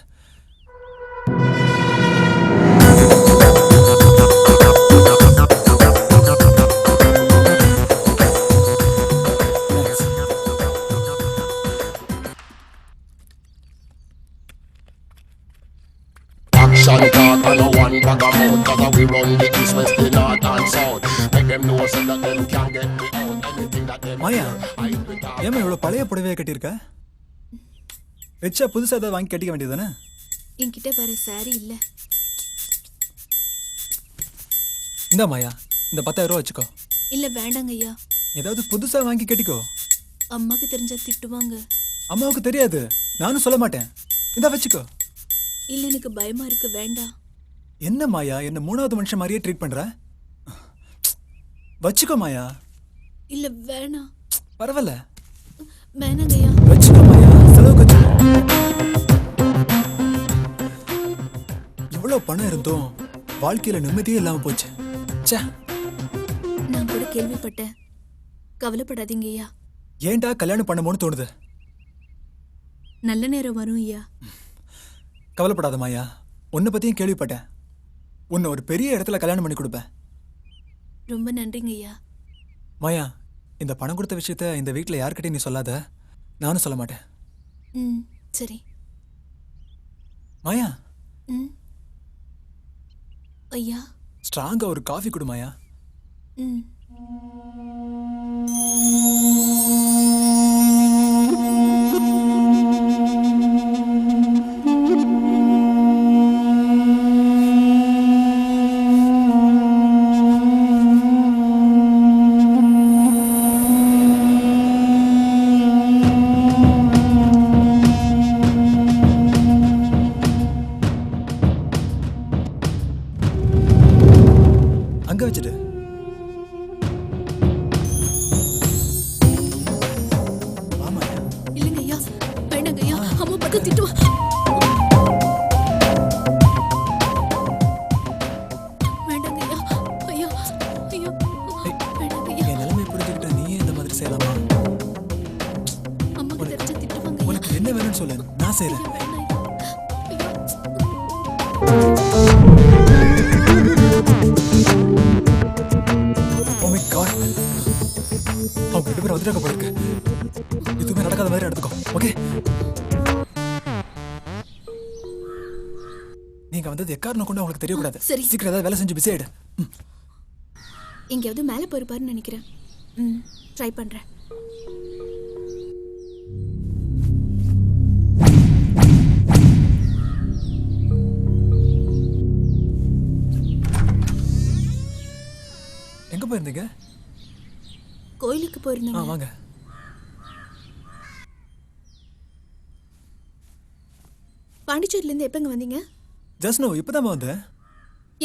Action talk and no one bag of mouth, 'cause we run the east, west, the north and south. Make them know so that them can't get me out. Anything that them Maya, I do it all. ஏமா இவ்வளவு பழைய புடவையை கட்டியிருக்க? வச்சா புதுசா ஏதாவது வாங்கி கட்டிக்க வேண்டியதுதானே? என்கிட்ட வேற சாரி இல்ல. இந்தா மாயா, இந்த 10,000 ரூபா வச்சுக்கோ. இல்ல வேண்டாங்க ஐயா. ஏதாவது புதுசா வாங்கி கட்டிக்கோ. அம்மாக்கு தெரிஞ்சா திட்டுவாங்க. அம்மாவுக்கு தெரியாது, நானும் சொல்ல மாட்டேன். இந்தா வச்சுக்கோ. இல்ல எனக்கு பயமா இருக்கு, வேண்டாம். என்ன மாயா, என்ன மூணாவது மனுஷன் மாதிரியே ட்ரீட் பண்ற? வச்சுக்கோ மாயா. இல்ல வேணாம். பரவாயில்ல, வேணாங்க ஐயா. வச்சுக்கோ மாயா, செலவுக்கு வச்சுக்கோ. இவ்வளவு பணம் இருந்தும் வாழ்க்கையில நிம்மதியே இல்லாம போச்சு. ச்சே. நான் கூட கேள்விப்பட்டேன். கவலைப்படாதீங்க ஐயா. ஏன்டா கல்யாணம் பண்ணணும்னு தோணுது? நல்ல நேரம் வரும் ஐயா. கவலைப்படாத மாயா, உன்னை பத்தியும் கேள்விப்பட்டேன். உன்னை ஒரு பெரிய இடத்துல கல்யாணம் பண்ணி கொடுப்பேன். ரொம்ப நன்றிங்க ஐயா. மாயா, இந்த பணம் கொடுத்த விஷயத்த இந்த வீட்டில் யார்கிட்டயும் நீ சொல்லாத, நானும் சொல்ல மாட்டேன். ம் சரி. மாயா, ம் ஐயா. ஸ்ட்ராங்கா ஒரு காஃபி கொடு மாயா. ம் அங்க வச்சுட்டு. ஆமாயா. இல்லைங்க ஐயா, வேண்டாங்க ஐயா. அம்மா பார்த்து திட்டுவா. வேண்டாங்க ஐயா. ஐயா ஐயா வேண்டாங்க ஐயா. என் நிலைமை புரிஞ்சுக்கிட்ட நீயே இந்த மாதிரி செய்யலாமா? அம்மாக்கு தெரிஞ்சா திட்டுவாங்க ஐயா. உனக்கு என்ன வேணும்னு சொல்லு, நான் செய்றேன். ஐயா, வேண்டாம் ஐயா. ஐயா. Oh my God. அவங்க 2 பேரும் வந்துட்டாங்க போல இருக்கு. எதுவுமே நடக்காத மாதிரி நடந்துக்கோ, ஓகே? நீங்க வந்தது எக்காரணம் கொண்டு அவங்களுக்கு தெரியக்கூடாது. சரி. சீக்கிரம் ஏதாவது வேலை செஞ்சு பிஸி ஆயிடு. எங்கேயாவது மேலே போயிருப்பாருன்னு நினைக்கிறேன். ம் ட்ரை பண்றேன். எங்க போயிருந்தீங்க? கோயிலுக்கு போயிருந்தாங்க. வாங்க. பாண்டிச்சேரியில இருந்து எப்பங்க வந்தீங்க? ஜஸ்ட் நோ, இப்பதான் வந்தேன்.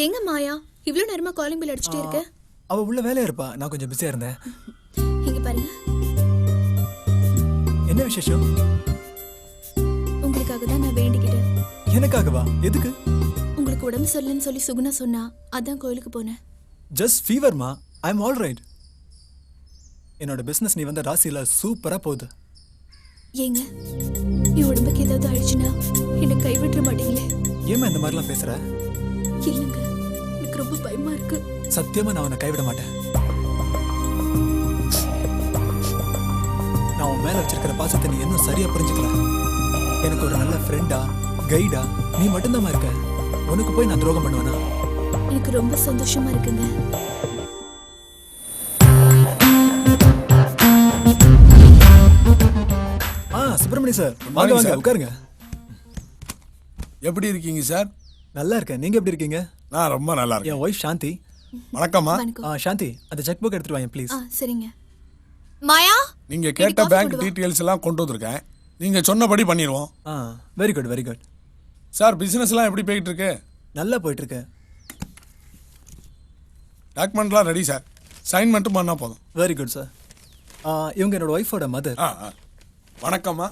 எங்க மாயா இவ்ளோ நேரமா காலிங் பெல் அடிச்சிட்டே இருக்க? அவ உள்ள வேலையா இருப்பா, நான் கொஞ்சம் பிஸியா இருந்தேன். இங்க பாருங்க. என்ன விசேஷம்? உங்களுக்காக தான் நான் வேண்டிக்கிட்டேன். எனக்காகவா? எதுக்கு? உங்களுக்கு உடம்பு சரியில்லைன்னு சொல்லி சுகுணா சொன்னா, அதான் கோயிலுக்கு போனேன். ஜஸ்ட் ஃபீவர்மா, ஐ எம் ஆல் ரைட். என்னோட பிசினஸ் நீ வந்த ராசியில சூப்பரா போகுது. ஏங்க என் உடம்புக்கு ஏதாவது ஆயிடுச்சுன்னா என்னை கைவிட்டுற மாட்டீங்களே? ஏமா இந்த மாதிரிலாம் பேசுற? இல்லைங்க, எனக்கு ரொம்ப பயமா இருக்கு. சத்தியமா நான் உன்னை கைவிட மாட்டேன். நான் உன் மேல வச்சிருக்கிற பாசத்தை நீ இன்னும் சரியா புரிஞ்சுக்கல. எனக்கு ஒரு நல்ல ஃப்ரெண்டா, கைடா நீ மட்டும்தான் இருக்க. உனக்கு போய் நான் துரோகம் பண்ணுவேனா? எனக்கு ரொம்ப சந்தோஷமா இருக்குங்க. சுப்பிரமணி சார், வாங்க வாங்க உட்காருங்க. எப்படி இருக்கீங்க சார்? நல்லா இருக்கேன், நீங்க எப்படி இருக்கீங்க? நான் ரொம்ப நல்லா இருக்கேன். என் ஒய்ஃப் சாந்தி. வணக்கம்மா. சாந்தி, அந்த செக் புக் எடுத்துட்டு வாங்க ப்ளீஸ். சரிங்க. மாயா, நீங்க கேட்ட பேங்க் டீடைல்ஸ் எல்லாம் கொண்டு வந்திருக்கேன். நீங்க சொன்னபடி பண்ணிடுவோம். Very good very good. Sir, business எல்லாம் எப்படி போயிட்டு இருக்கு? நல்லா போயிட்டு இருக்கு. டாக்குமெண்ட்லாம் ரெடி சார், சைன் மட்டும் பண்ணா போதும். Very good sir. இவங்க என்னோட ஒய்ஃபோட மதர். வணக்கம்மா.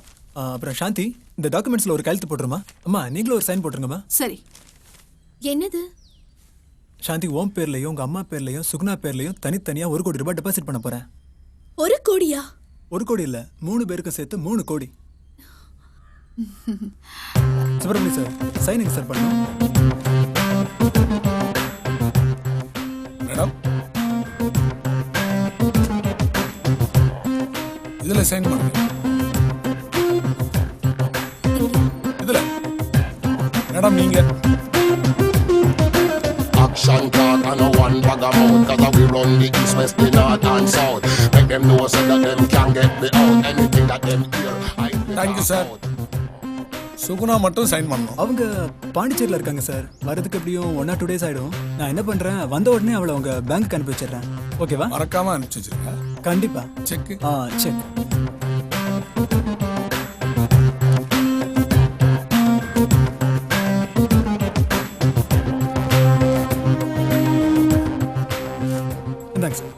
அப்புறம் சாந்தி, இந்த டாக்குமெண்ட்ஸ்ல ஒரு கையெழுத்து போட்டுருமா? அம்மா நீங்களும் ஒரு சைன் போட்டுருங்கம்மா. சரி. என்னது? சாந்தி ஓம் பேர்லயும் உங்க அம்மா பேர்லயும் சுகுணா பேர்லயும் தனித்தனியா 1 கோடி ரூபாய் டெபாசிட் பண்ண போறேன். 1 கோடியா? 1 கோடி இல்ல, 3 பேருக்கு சேர்த்து 3 கோடி. சுப்பிரமணி சார் சைனிங் சார் பண்ணும். மேடம் இதுல சைன் பண்ணுங்க. இதுல மேடம் நீங்க Action talk and no one bag of mouth, 'cause we run the east, west, the north and south. Make them know so that them can get me out. Anything that them hear, I thank you sir. Suguna மட்டும் sign பண்ணணும். அவங்க பாண்டிச்சேரியில் இருக்காங்க sir. வரதுக்கு எப்படியும் 1 or 2 days ஆயிடும். நான் என்ன பண்றேன், வந்த உடனே அவளை உங்க பேங்க்கு அனுப்பி வச்சிடுறேன். ஓகேவா? மறக்காம அனுப்பிச்சு வச்சிருங்க. கண்டிப்பா. செக். செக். இந்தாங்க சார்.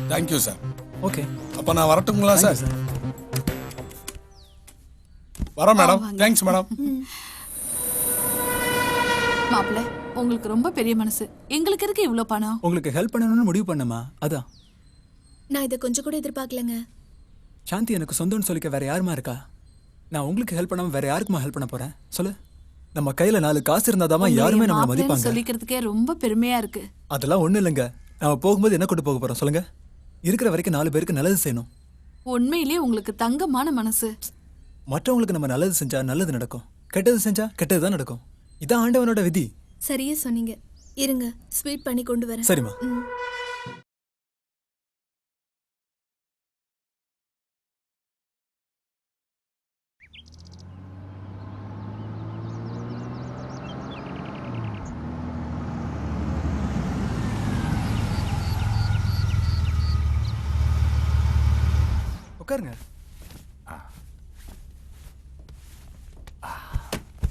Thank you sir. ஓகே. அப்ப நான் வரட்டுங்களா சார்? வரேன் மேடம். Thanks madam. மாப்பிள்ள உங்களுக்கு ரொம்ப பெரிய மனசு. எங்களுக்கு இருக்கு இவ்ளோ பணம். உங்களுக்கு ஹெல்ப் பண்ணணும்னு முடிவு பண்ணமா? அதான். நான் இதை கொஞ்சம் கூட எதிர்பார்க்கலங்க. சாந்தி எனக்கு சொந்தம்னு சொல்லிக்க வேற யாருமா இருக்கா? நான் உங்களுக்கு ஹெல்ப் பண்ணாம வேற யாருக்குமா ஹெல்ப் பண்ண போறேன் சொல்லு? நம்ம கையில 4 காசு இருந்தாதாமா யாருமே நம்மள மதிப்பாங்க. சொல்லிக்கிறதுக்கே ரொம்ப பெருமையா இருக்கு. அதெல்லாம் ஒண்ணு இல்லைங்க. நாம போகும்போது என்ன கொண்டு போக போறோம் சொல்லுங்க? இருக்கிற வரைக்கும் 4 பேருக்கு நல்லது செய்யணும். உண்மையிலேயே உங்களுக்கு தங்கமான மனசு. மற்றவங்களுக்கு நம்ம நல்லது செஞ்சா நல்லது நடக்கும், கெட்டது செஞ்சா கெட்டதுதான் நடக்கும். இதான் ஆண்டவனோட விதி. சரியா சொன்னீங்க. இருங்க, ஸ்வீட் பண்ணி கொண்டு வரேன். சரிம்மா. உட்காருங்க.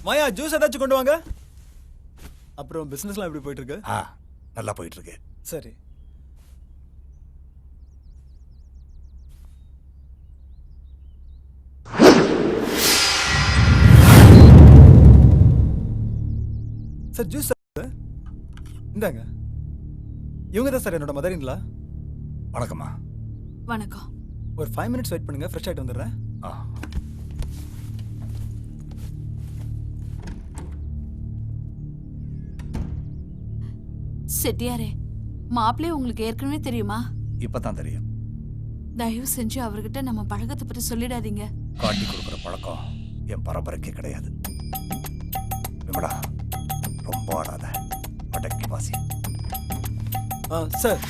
மாயா ஜூஸ் ஏதாச்சும் கொண்டு வாங்க. அப்புறம் பிசினஸ்லாம் எப்படி போயிட்டு இருக்கு? நல்லா போயிட்டு இருக்கு. சரி. சார் ஜூஸ் இந்தாங்க. இவங்க தான் சார் என்னோட மதர்-இன்-லா. வணக்கம்மா. வணக்கம். ஒரு 5 minutes வெயிட் பண்ணுங்க, ஃப்ரெஷ் ஆயிட்டு வந்துடுறேன். செட்டியாரே, மாப்பிள்ளை உங்களுக்கு ஏற்கனவே தெரியுமா? இப்பதான் தெரியும். தயவு செஞ்சு அவர்கிட்ட நம்ம பழக்கத்தை பற்றி சொல்லிடாதீங்க. காட்டி கொடுக்குற பழக்கம் என் பரம்பரைக்கே கிடையாது. விமலா ரொம்ப ஆடாத, அடக்கி வாசி. சார்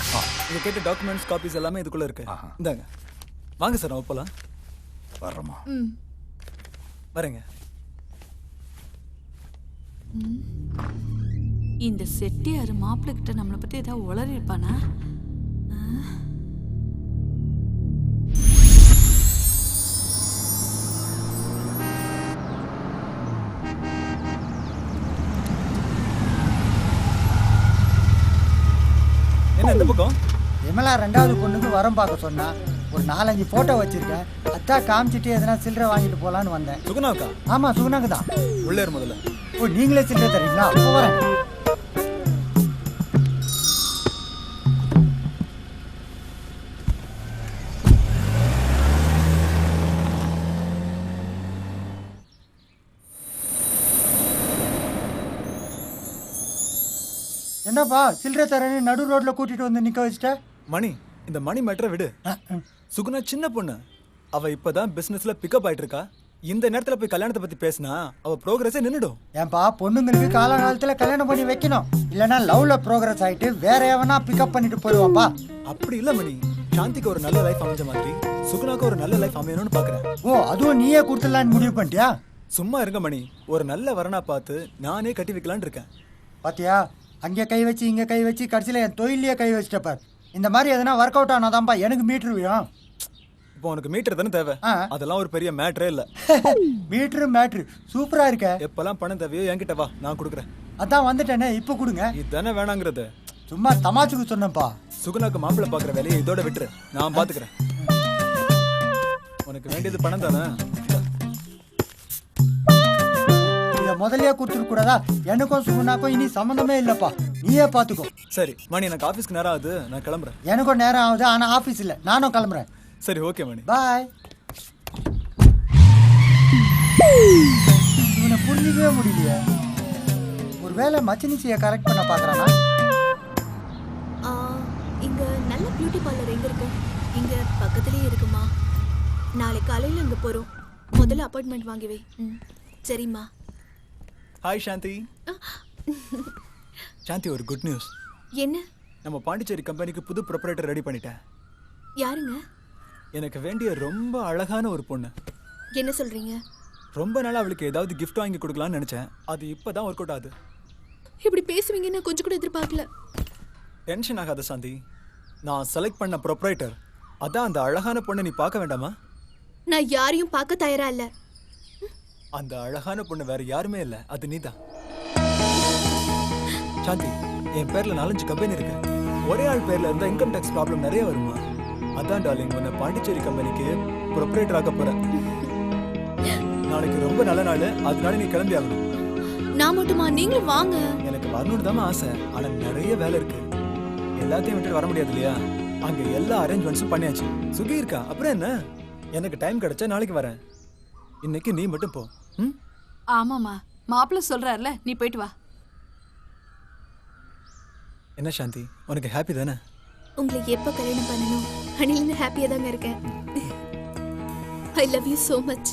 நீங்க கேட்ட டாக்குமெண்ட்ஸ் காப்பீஸ் எல்லாமே இதுக்குள்ள இருக்கு. இந்தாங்க. வாங்க சார் நம்ம போலாம். வர்றோமா? வரேங்க. இந்த செட்டியார் மாப்பிள்ளை கிட்ட நம்மளை பத்தி ஏதாவது உளறி இருப்பானா? என்ன இந்த பக்கம்? விமலா 2வது பொண்ணுக்கு வரம் பார்க்க சொன்னா. ஒரு 4-5 போட்டோ வச்சிருக்கேன். அத்தா காமிச்சிட்டு எதனா சில்லறை வாங்கிட்டு போலான்னு வந்தேன். சுகுணாக்கா? ஆமா சுகுணாக்கு தான். உள்ளே முதல்ல. ஓ நீங்களே சில்லறை தரீங்களா? வரேன். என்னப்பா சில்லறை தரேன்னு நடு ரோட்ல கூட்டிட்டு வந்து நிக்க வச்சுட்ட? மணி, இந்த மணி மேட்டரை விடு. சுகுணா சின்ன பொண்ணு. அவ இப்பதான் பிசினஸ்ல பிக்கப் ஆயிட்டு இருக்கா. இந்த நேரத்துல போய் கல்யாணத்தை பத்தி பேசினா அவ ப்ரோக்ரஸே நின்னுடும். ஏன்பா பொண்ணுங்களுக்கு காலகாலத்துல கல்யாணம் பண்ணி வைக்கணும். இல்லனா லவ்ல ப்ரோக்ரஸ் ஆயிட்டு வேற எவனா பிக்கப் பண்ணிட்டு போயிடுவாப்பா. அப்படி இல்ல மணி. சாந்திக்கு ஒரு நல்ல லைஃப் அமைஞ்ச மாதிரி சுகுணாக்கு ஒரு நல்ல லைஃப் அமையணும்னு பாக்குறேன். ஓ அதுவும் நீயே கொடுத்துடலான்னு முடிவு பண்ணிட்டியா? சும்மா இருங்க மணி. ஒரு நல்ல வரனா பார்த்து நானே கட்டி வைக்கலான்னு இருக்கேன். பாத்தியா, அங்கே கை வச்சு இங்கே கை வச்சு கடைசியில் என் தொழிலையே கை வச்சுட்டப்பார். இந்த மாதிரி எதனா ஒர்க் அவுட் ஆனாதான்ப்பா எனக்கு மீட்ரு வேணும். இப்போ உனக்கு மீட்டர் தானே தேவை. அதெல்லாம் ஒரு பெரிய மேட்டரே இல்லை. மேட்ரு சூப்பரா இருக்க. எப்பெல்லாம் பணம் தேவையோ என்கிட்ட வா, நான் கொடுக்குறேன். அதான் வந்துட்டேனே, இப்போ கொடுங்க. இதுதானே வேணாங்கிறது. சும்மா தமாச்சுக்கு சொன்னப்பா. சுகுணாக்கு மாப்பிள்ளை பார்க்குற வேலையை இதோட விட்டுரு, நான் பார்த்துக்கிறேன். உனக்கு வேண்டியது பணம் தானே. இதை முதல்லயே கொடுத்துட கூடாதா? எனக்கும் சுகுணாக்கும் இனி சம்மந்தமே இல்லப்பா, நீயே பாத்துக்கோ. சரி மணி, எனக்கு ஆஃபீஸ்க்கு நேரம் ஆகுது, நான் கிளம்புறேன். எனக்கும் நேரம் ஆகுது, ஆனா ஆபீஸ் இல்ல, நானும் கிளம்புறேன். சரி ஓகே மணி, பாய். இவனை புரிஞ்சிக்கவே முடியலையே. ஒருவேளை மச்சினிச்சியை கரெக்ட் பண்ண பாக்குறானா? இங்க நல்ல பியூட்டி பார்லர் எங்க இருக்கு? இங்க பக்கத்துலயே இருக்குமா? நாளைக்கு காலையில இங்க போறோம். முதல்ல அப்பாயின்மெண்ட் வாங்கி வை. சரிம்மா. ஹாய் சாந்தி. சாந்தி, ஒரு குட் நியூஸ். என்ன? நம்ம பாண்டிச்சேரி கம்பெனிக்கு புது ப்ரொப்ரைட்டர் ரெடி பண்ணிட்டேன். யாருங்க? எனக்கு வேண்டிய ரொம்ப அழகான ஒரு பொண்ணு. என்ன சொல்றீங்க? ரொம்ப நாள் அவளுக்கு ஏதாவது gift வாங்கி கொடுக்கலாம்னு நினைச்சேன். அது இப்பதான் ஒர்க் அவுட் ஆகுது. இப்படி பேசுவீங்கன்னு கொஞ்சம் கூட எதிர்பார்க்கல. டென்ஷன் ஆகாத சாந்தி, நான் செலக்ட் பண்ண ப்ரொப்ரைட்டர் அதான் அந்த அழகான பொண்ணை நீ பார்க்க வேண்டாமா? நான் யாரையும் பார்க்க தயாரா இல்ல. அந்த அழகான பொண்ணு வேற யாருமே இல்ல, அது நீதான். சாந்தி, என் பேர்ல 4-5 கம்பெனி இருக்கு. ஒரே ஆள் பேர்ல இருந்தா இன்கம் டாக்ஸ் ப்ராப்ளம் நிறைய வருமா? அதான் டார்லிங், உன்னை பாண்டிச்சேரி கம்பெனிக்கு ப்ரொப்ரைட்டர் ஆக்க போறேன். நாளைக்கு ரொம்ப நல்ல நாள், அதனால நீ கிளம்பி ஆகணும். நான் மட்டுமா? நீங்களும் வாங்க. எனக்கு வரணும்னு தான் ஆசை, ஆனா நிறைய வேலை இருக்கு. எல்லாத்தையும் விட்டு வர முடியாது இல்லையா? அங்க எல்லா அரேஞ்ச்மெண்ட்ஸும் பண்ணியாச்சு. சுகி இருக்கா, அப்புறம் என்ன? எனக்கு டைம் கிடைச்சா நாளைக்கு வரேன். இன்னைக்கு நீ மட்டும் போ. ஆமாமா, மாப்பிள்ள சொல்றாருல, நீ போயிட்டு வா. என்ன சாந்தி, உனக்கு ஹாப்பி தானே? உங்களை எப்ப கல்யாணம் பண்ணணும் அன்னிலிருந்து ஹாப்பியா தாங்க இருக்கேன். I love you so much.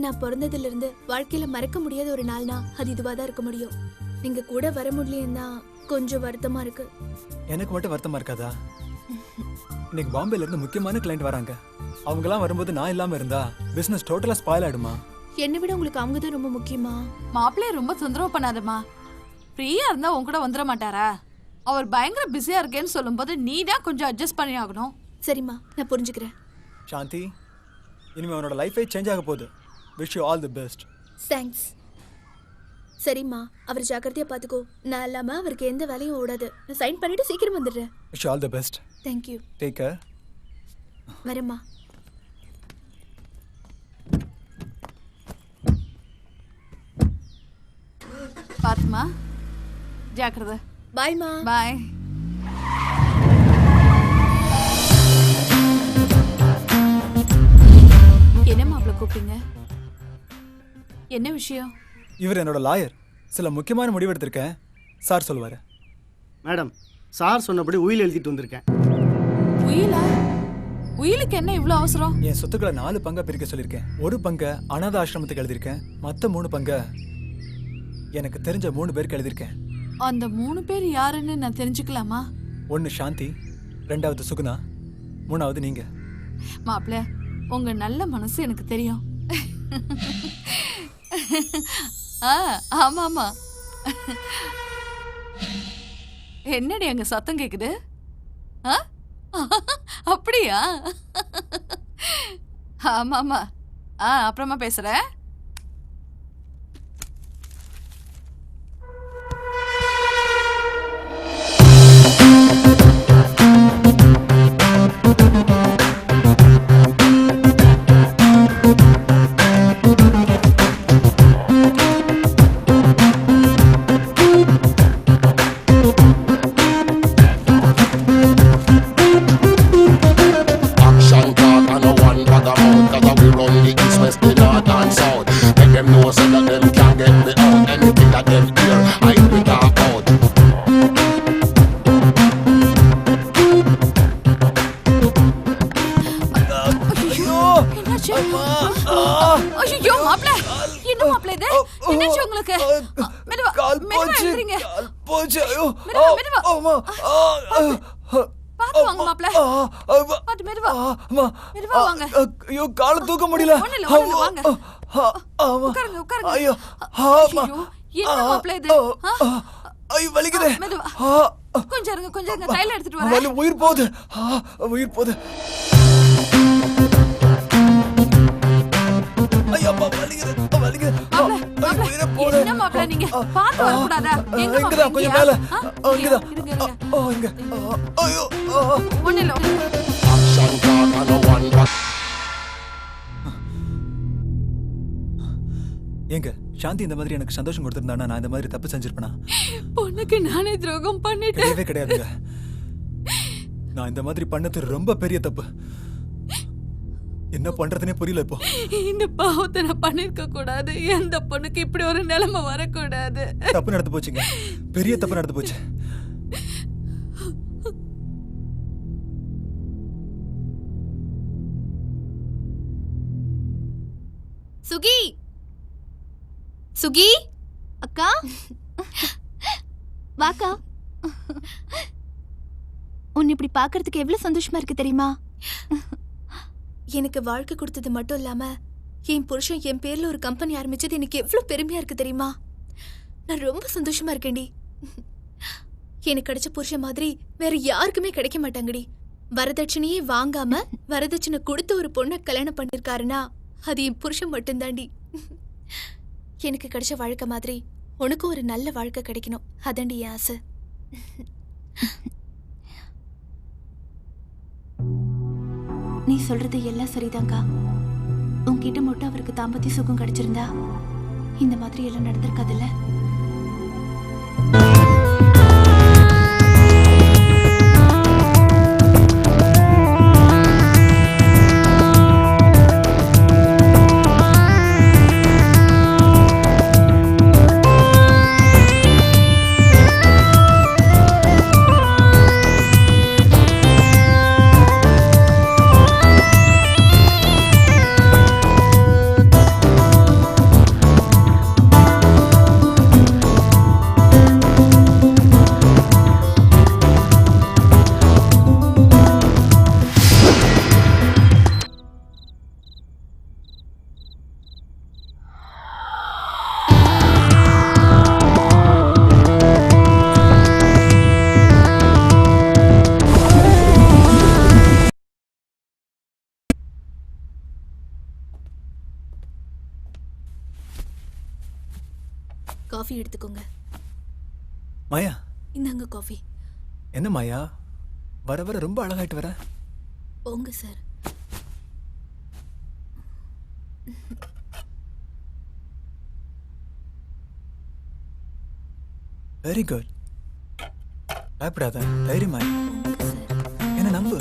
நான் பிறந்ததுல இருந்து வாழ்க்கையில மறக்க முடியாத ஒரு நாள்னா அது இதுவா தான் இருக்க முடியும். நீங்க கூட வர முடியலன்னா கொஞ்சம் வருத்தமா இருக்கு. எனக்கு மட்டும் வருத்தமா இருக்காதா? இன்னைக்கு பாம்பேல இருந்து முக்கியமான கிளைண்ட் வராங்க. அவங்க எல்லாம் வரும்போது நான் இல்லாம இருந்தா பிசினஸ் டோட்டலா ஸ்பாயில் ஆயிடுமா? என்னை விட உங்களுக்கு அவங்க தான் ரொம்ப முக்கியமா? மாப்பிள்ளைய ரொம்ப தொந்தரவு பண்ணாதம்மா. ஃப்ரீயா இருந்தா உன் கூட வந்துட மாட்டாரா? அவர் பயங்கர பிஸியா இருக்கேன்னு சொல்லும்போது நீ தான் கொஞ்சம் அட்ஜஸ்ட் பண்ணி ஆகணும். சரிம்மா, நான் புரிஞ்சுக்கிறேன். சாந்தி, இனிமே உன்னோட லைஃபே சேஞ்ச் ஆக போகுது. Wish you all the best. Thanks. சரிம்மா, அவர் ஜாக்கிரதையா பாத்துக்கோ. நான் இல்லாம அவருக்கு எந்த வேலையும் ஓடாது. நான் சைன் பண்ணிட்டு சீக்கிரம் வந்துடுறேன். Wish you all the best. Thank you. Take care. வரேம்மா. பாத்துமா, ஜாக்கிரதை. பாய்மா. பாய். என்ன மாப்பிள்ள கூப்பிட்டீங்க? என்ன விஷயம்? இவர் என்னோட லாயர். சில முக்கியமான முடிவு எடுத்திருக்கேன். சார் சொல்லுவாரு. மேடம், சார் சொன்னபடி உயில் எழுதிட்டு வந்திருக்கேன். உயிலா? உயிலுக்கு என்ன இவ்வளவு அவசரம்? என் சொத்துக்களை 4 பங்கா பிரிக்க சொல்லியிருக்கேன். ஒரு பங்கை அனாதை ஆசிரமத்துக்கு எழுதியிருக்கேன். மற்ற 3 பங்கை எனக்கு தெரிஞ்ச 3 பேருக்கு எழுதியிருக்கேன். அந்த 3 பேர் யாருன்னு நான் தெரிஞ்சுக்கலாமா? 1 சாந்தி, 2வது சுகுணா, 3வது நீங்க. மாப்பிள்ள, உங்க நல்ல மனசு எனக்கு தெரியும். ஆமா ஆமா. என்னடி அங்க சத்தம் கேக்குது? அப்படியா? ஆமா ஆமா. அப்புறமா பேசுறேன். ஐயோ மாப்ள, என்ன மாப்ள இது? என்னாச்சு உங்களுக்கு? மெதுவா மெதுவா எழுந்திருங்க. மெதுவா மெதுவா. பாத்து வாங்க மாப்ள. பாத்து மெதுவா. மெதுவா வாங்க. ஐயோ, கால தூக்க முடியல. ஒண்ணுல வாங்க. உட்காருங்க உட்காருங்க. ஐயோ என்ன மாப்ள இது? ஐயோ வலிக்குது. மெதுவா. கொஞ்சம் இருங்க தைல எடுத்துட்டு வரேன். உயிர் போகுது. உயிர் போகுது. ஐயோ என்ன மாப்ள நீங்க பாத்து வரக்கூடாதா? எங்க மாப்ள கொஞ்சம் மேல இங்கதான். இருங்க இங்க. ஐயோ ஒண்ணு இல்ல. Action talk and no one but ஏங்க சாந்தி இந்த மாதிரி எனக்கு சந்தோஷம் கொடுத்திருந்தானா நான் இந்த மாதிரி தப்பு செஞ்சிருப்பேனா? பொண்ணுக்கு நானே துரோகம் பண்ணிட்டேன். கிடையவே கிடையாதுங்க. நான் இந்த மாதிரி பண்ணது ரொம்ப பெரிய தப்பு. என்ன பண்றதுனே புரியல இப்போ. இந்த பாவத்தை நான் பண்ணிருக்க கூடாது. எந்த பொண்ணுக்கு இப்படி ஒரு நிலைமை வரக்கூடாது. தப்பு நடந்து போச்சுங்க. பெரிய தப்பு நடந்து போச்சு. சுகி சுகி அக்கா வாக்கா. உன்னை இப்படி பார்க்கறதுக்கு எவ்வளவு சந்தோஷமா இருக்கு தெரியுமா? எனக்கு வாழ்க்கை கொடுத்தது மட்டும் இல்லாம என் புருஷன் என் பேர்ல ஒரு கம்பெனி ஆரம்பிச்சது எனக்கு எவ்வளவு பெருமையா இருக்கு தெரியுமா? நான் ரொம்ப சந்தோஷமா இருக்கேன்டி. எனக்கு கிடைச்ச புருஷன் மாதிரி வேற யாருக்குமே கிடைக்க மாட்டாங்கடி. வரதட்சணையே வாங்காம வரதட்சணை கொடுத்து ஒரு பொண்ணை கல்யாணம் பண்ணிருக்காருன்னா அது என் புருஷன் மட்டும்தாண்டி. எனக்கு கிடைச்ச வாழ்க்கை மாதிரி உனக்கும் ஒரு நல்ல வாழ்க்கை கிடைக்கணும். அதாண்டி என் ஆசை. நீ சொல்றது எல்லாம் சரிதாங்க்கா. உன்கிட்ட மட்டும் அவருக்கு தாம்பத்திய சுகம் கிடைச்சிருந்தா இந்த மாதிரி எல்லாம் நடந்திருக்காதுல்ல. காஃபி எடுத்துக்கோங்க. மாயா இந்தாங்க காஃபி. என்ன மாயா வர வர ரொம்ப அழகாயிட்டு வர. போங்க சார். Very good. பயப்படாத, தைரியமா என்ன நம்பு.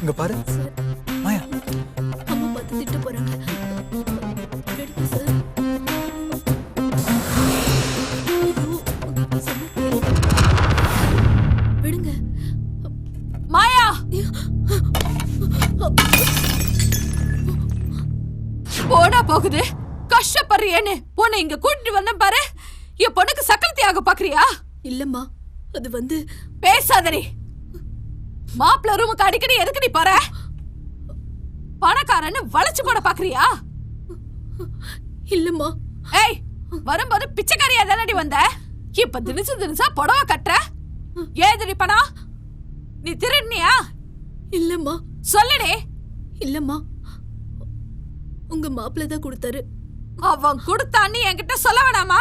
இங்க பாரு மாயா. அம்மா பார்த்து திட்ட போறாங்க. எடுங்க சார். விடுங்க. மாயா போடா போகுது. கஷ்டப்படுறியேன்னு பொண்ணை இங்க கூட்டிட்டு வந்த பாரு. என் பொண்ணுக்கு சக்கரத்தையாக பாக்குறியா? இல்லம்மா, அது வந்து பேசாதடி. மாப்பிள்ள ரூமுக்கு அடிக்கடி எதுக்கு நீ போற? பணக்காரன்னு வளைச்சு போட பாக்குறியா? இல்லம்மா. ஏய், வரும்போது பிச்சைக்காரியா தானடி வந்த. இப்ப தினிசா புடவை கட்டுற. ஏதடி பணம்? நீ திருடுனியா? இல்லம்மா. சொல்லுடி. இல்லம்மா, உங்க மாப்பிள்ள தான் கொடுத்தாரு. அவன் கொடுத்தான்னு என்கிட்ட சொல்ல வேணாமா?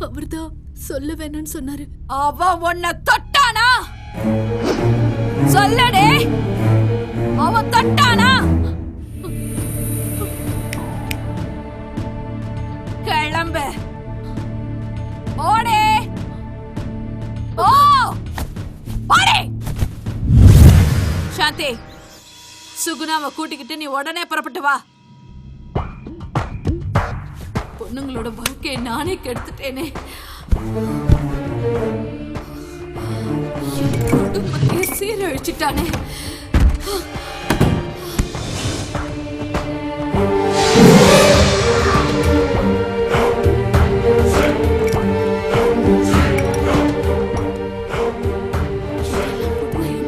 அவர்தான் சொல்ல வேணும்னு சொன்னாரு. அவன் உன்னை தொட்டானா? சொல்லடே, அவன் தொட்டானா? கிளம்பு. ஓடே ஓ ஓடே. சாந்தி, சுகுணாவை கூட்டிக்கிட்டு நீ உடனே புறப்பட்டு வா. பொண்ணுங்களோட வாழ்க்கையை நானே கெடுத்துட்டேனே. குடும்பத்தையே சீரழிச்சிட்டானே.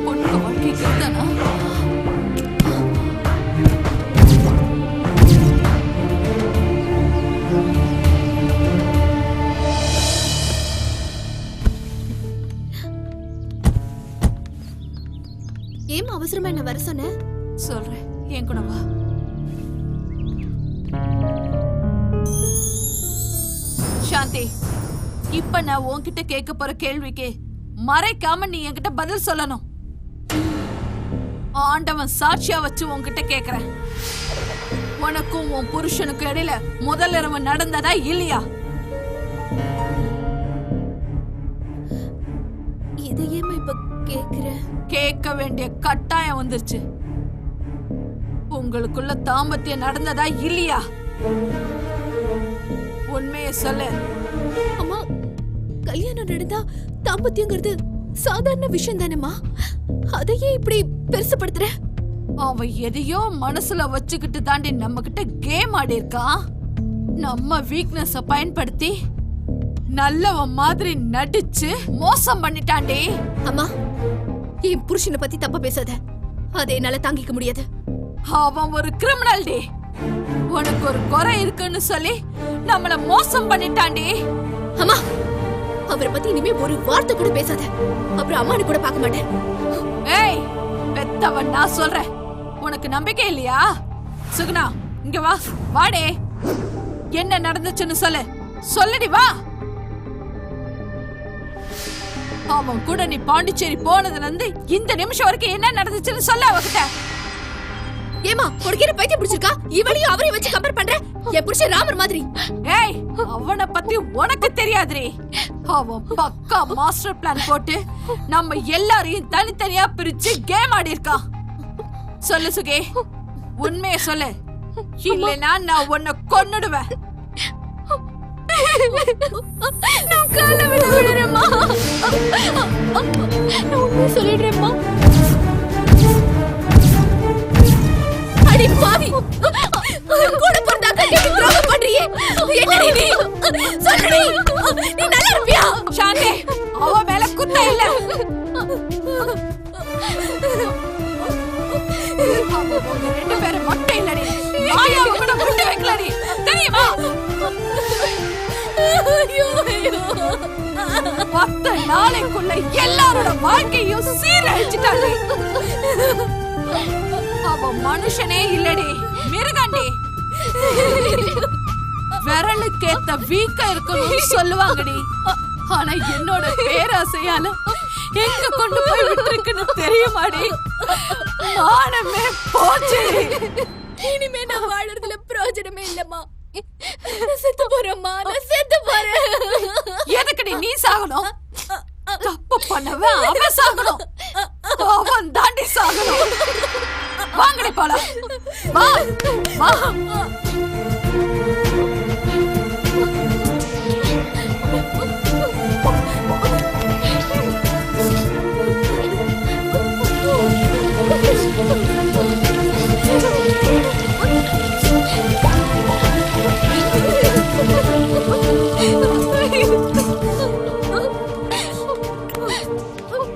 பொண்ணுங்க வாழ்க்கை கெடுத்தானா? ஏன் அவசரமா என்ன வர சொன்ன? சொல்றேன், என் கூட வா. கார்த்தி, இப்ப நான் உன்கிட்ட கேட்க போற கேள்விக்கு மறைக்காம நீ என்கிட்ட பதில் சொல்லணும். ஆண்டவன் சாட்சியா வச்சு உன்கிட்ட கேக்குறேன், உனக்கும் உன் புருஷனுக்கும் இடையில முதல் இரவு நடந்ததா இல்லையா? இதையேமா இப்ப கேக்குற? கேட்க வேண்டிய கட்டாயம் வந்துருச்சு. உங்களுக்குள்ள தாம்பத்தியம் நடந்ததா இல்லையா? உண்மையை சொல்லு. அம்மா, கல்யாணம் நடந்தா தாம்பத்தியங்கிறது சாதாரண விஷயம் தானேம்மா, அதையே இப்படி பெருசுப்படுத்துற? அவ எதையோ மனசுல வச்சுக்கிட்டு தாண்டி நம்ம கிட்ட கேம் ஆடி இருக்கான். நம்ம வீக்னஸ பயன்படுத்தி நல்லவ மாதிரி நடிச்சு மோசம் பண்ணிட்டாண்டி. அம்மா, என் புருஷனை பத்தி தப்பா பேசாத, அதை என்னால தாங்கிக்க முடியாது. அவன் ஒரு கிரிமினல் டி. உனக்கு ஒரு குறை இருக்குன்னு சொல்லி நம்மள மோசம் பண்ணிட்டாண்டி. அம்மா, அவரை பத்தி இனிமே ஒரு வார்த்தை கூட பேசாத, அப்புறம் அம்மானு கூட பார்க்க மாட்டேன். ஏய், பெத்தவன் நான் சொல்றேன், உனக்கு நம்பிக்கை இல்லையா? சுகுணா, இங்க வா. வாடே, என்ன நடந்துச்சுன்னு சொல்லு. சொல்லுடி, வா. அவன் கூட நீ பாண்டிச்சேரி போனதுல இருந்து இந்த நிமிஷம் வரைக்கும் என்ன நடந்துச்சுன்னு சொல்ல அவகிட்ட. ஏமா, உனக்கு என்ன பைத்தியம் பிடிச்சிருக்கா? இவளையும் அவரையும் வச்சு கம்பேர் பண்ற? என் புருஷன் ராமர் மாதிரி. ஏய், அவனை பத்தி உனக்கு தெரியாதுரே. அவன் பக்கா மாஸ்டர் பிளான் போட்டு நம்ம எல்லாரையும் தனித்தனியா பிரிச்சு கேம் ஆடி இருக்கான். சொல்லு சுகே, உண்மையை சொல்லு, இல்லைன்னா நான் உன்னை கொன்னுடுவேன். நான் கால விடுறேம்மா, நான் உண்மையை சொல்லிடுறேம்மா. அடி பாவி, கூட பிறந்த அக்காக்கு துரோகம் பண்றியே, என்னடி நீ? சொல்லுடி, நீ நல்லா இருப்பியா? சாந்தி, அவ மேல குத்த இல்ல. அவங்க ரெண்டு பேரும் மொட்டை இல்லடி, மாயாவை கூட முட்டி வைக்கலடி, தெரியுமா? 10 நாளைக்குள்ள எல்லாரோட வாழ்க்கையும் சீரழிச்சிட்டாங்க. அவ மனுஷனே இல்லடி, மிருகண்டி. விரலுக்கேத்த வீக்க இருக்கணும்னு சொல்லுவாங்கடி. ஆனா என்னோட பேராசையால எங்க கொண்டு போய் விட்டுருக்குன்னு தெரியுமாடி? மானமே போச்சு. இனிமே நான் வாழறதுல பிரயோஜனமே இல்லம்மா. நான் செத்து போறேம்மா, நான் செத்து போறேன். எதுக்குடி நீ சாகணும்? தப்பு பண்ணவன் அவன் சாகணும், அவன் தாண்டி சாகணும். வாங்கடி போலாம், வா வா.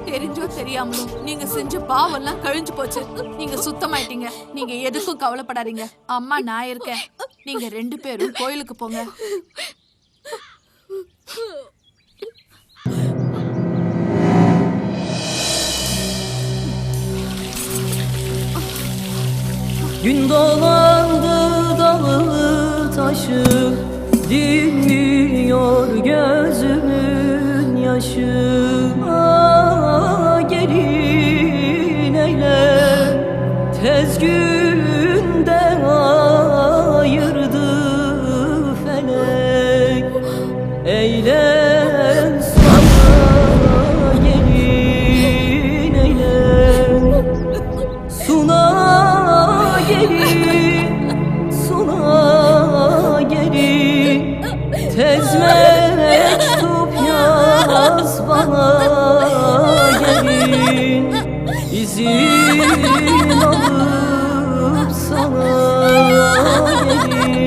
தெரிஞ்சோ தெரியாமலோ நீங்க செஞ்ச பாவெல்லாம் கழிஞ்சு போச்சு. நீங்க சுத்தமாயிட்டீங்க. நீங்க எதுக்கும் கவலைப்படாதீங்க. அம்மா நான் இருக்கேன். நீங்க 2 பேரும் கோயிலுக்கு போங்க. Gün dolandı dalı taşı, dinmiyor gözümün yaşı. Gelin eyle, tez günden ayırdı felek. Eğlen sana gelin eyle, suna gelin, suna gelin. Tez mektup yaz bana gelin, izin alıp sana gelin.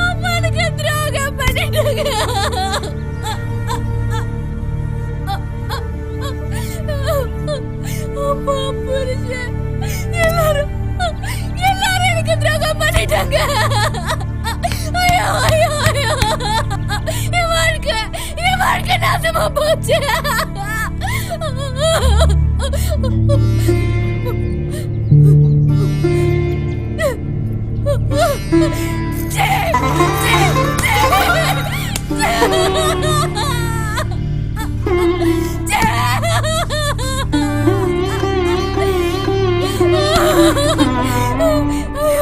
அம்மானுக்கு துரோகம் பண்ணிட்டாங்க. அப்பா, புருஷன், எல்லாரும் எனக்கு துரோகம் பண்ணிட்டாங்க. ஐயோ ஐயோ ஐயோ, என் வாழ்க்கை நாசமா போச்சு.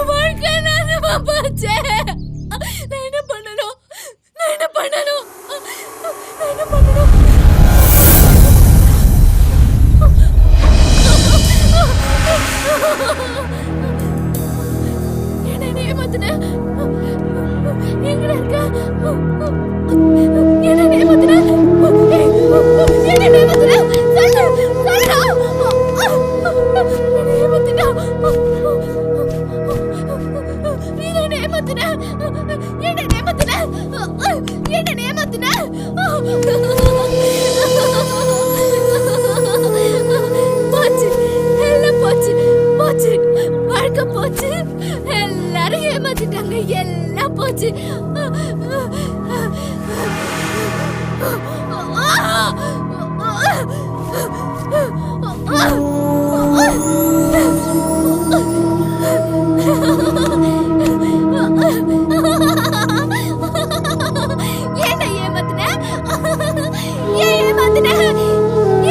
வாழ்க்கை நாசமா போச்சே. நான் என்ன பண்ணணும்? நான் என்ன பண்ணணும்? நான் என்ன பண்ணணும்? என்ன ஏமாத்துன? எங்கடா இருக்க? என்ன ஏமாத்துன? என்ன ஏமாத்துன? சொல்லு, சொல்லுடா. என்ன ஏமாத்துன? என்ன ஏமாத்துன? என்ன ஏமாத்துன? என்ன ஏமாத்துன? போச்சு, எல்லாம் போச்சு, போச்சு, வாழ்க்கை போச்சு, எல்லாரும் ஏமாத்திட்டாங்க, எல்லாம் போச்சு. என்ன ஏமாத்துன? ஏன் ஏமாத்துன?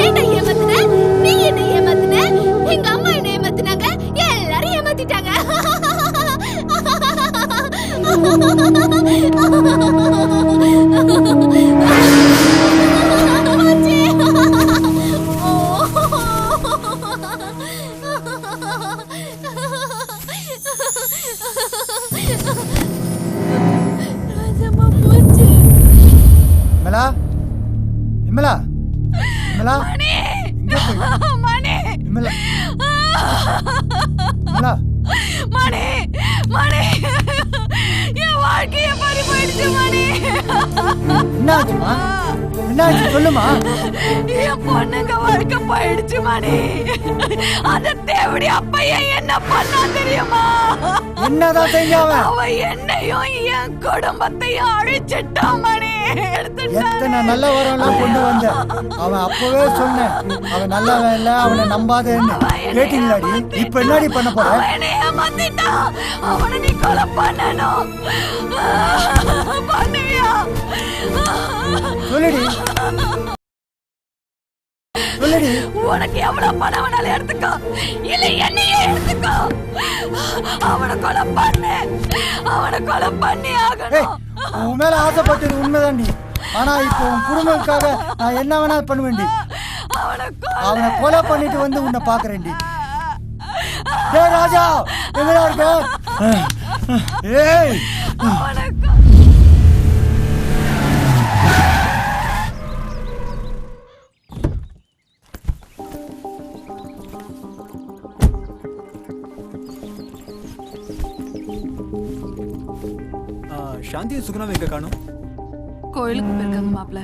என்ன ஏமாத்துன? நீ என்ன ஏமாத்துன? எங்க அம்மா என்ன ஏமாத்துனாங்க, எல்லாரும் ஏமாத்திட்டாங்க. விமலா, விமலா, விமலா, எங்க போய்? விமலா, விமலா, மணி மணி என் வாழ்க்கைய பறி போயிடுச்சு மணி. என்னாச்சுமா? என்னாச்சு சொல்லுமா? என் பொண்ணுங்க வாழ்க்கை போயிடுச்சு மணி. அந்த தேவடி அப்பைய என்ன பண்ணா தெரியுமா? என்னதான் செஞ்சாவ? அவ என்னையும் என் குடும்பத்தையும் அழிச்சிட்டான் மணி. எத்தனை நல்ல வரம்லாம் கொண்டு வந்த. அவன் அப்பவே சொன்னேன், அவன் நல்லவன் இல்ல, அவனை நம்பாதேன்னு. கேட்டீங்களாடி? இப்ப என்னடி பண்ண போற? அவனை ஏமாத்திட்டான். அவனை நீ கொலை பண்ணணும். பண்ணுவியா? சொல்லுடி, சொல்லுடி. உனக்கு எவ்வளவு பணம் வேணாலும் எடுத்துக்கோ, இல்ல என்னையே எடுத்துக்கோ. அவனை கொலை பண்ணு, அவனை கொலை பண்ணி ஆகணும். உன் மேல ஆசைப்பட்டது உண்மைதான்டி. ஆனா இப்போ உன் குடும்பத்துக்காக நான் என்ன வேணா பண்ணுவேன்டி. அவனை கொலை பண்ணிட்டு வந்து உன்னை பாக்குறேன்டி. டேய் ராஜா, எங்கடா இருக்க? ஏய், சாந்தியும் சுகுணாவை எங்க காணும்? கோயிலுக்கு போயிருக்காங்க மாப்ள.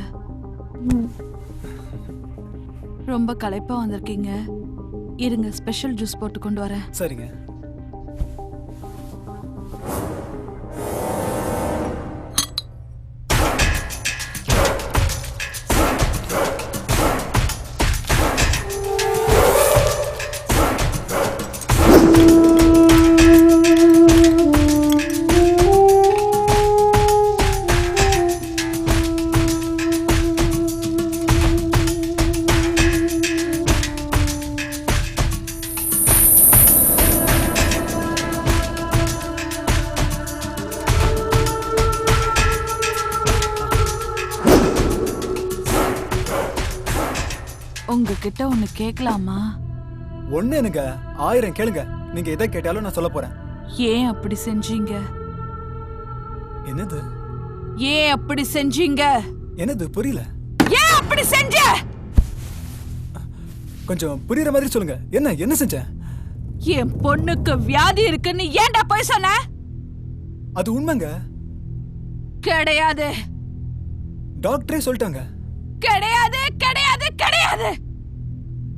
ரொம்ப களைப்பா வந்திருக்கீங்க, இருங்க ஸ்பெஷல் ஜூஸ் போட்டு கொண்டு வரேன். சரிங்க. உங்ககிட்ட ஒண்ணு கேட்கலாமா? ஒண்ணு எனக்கு 1000 கேளுங்க. நீங்க எதை கேட்டாலும் நான் சொல்ல போறேன். ஏன் அப்படி செஞ்சீங்க? என்னது? ஏன் அப்படி செஞ்சீங்க? என்னது புரியல? ஏன் அப்படி செஞ்ச? கொஞ்சம் புரியுற மாதிரி சொல்லுங்க. என்ன என்ன செஞ்சேன்? என் பொண்ணுக்கு வியாதி இருக்குன்னு ஏன்டா போய் சொன்ன? அது உண்மைங்க. கிடையாது. டாக்டரே சொல்லிட்டாங்க. கிடையாது கிடையாது கிடையாது.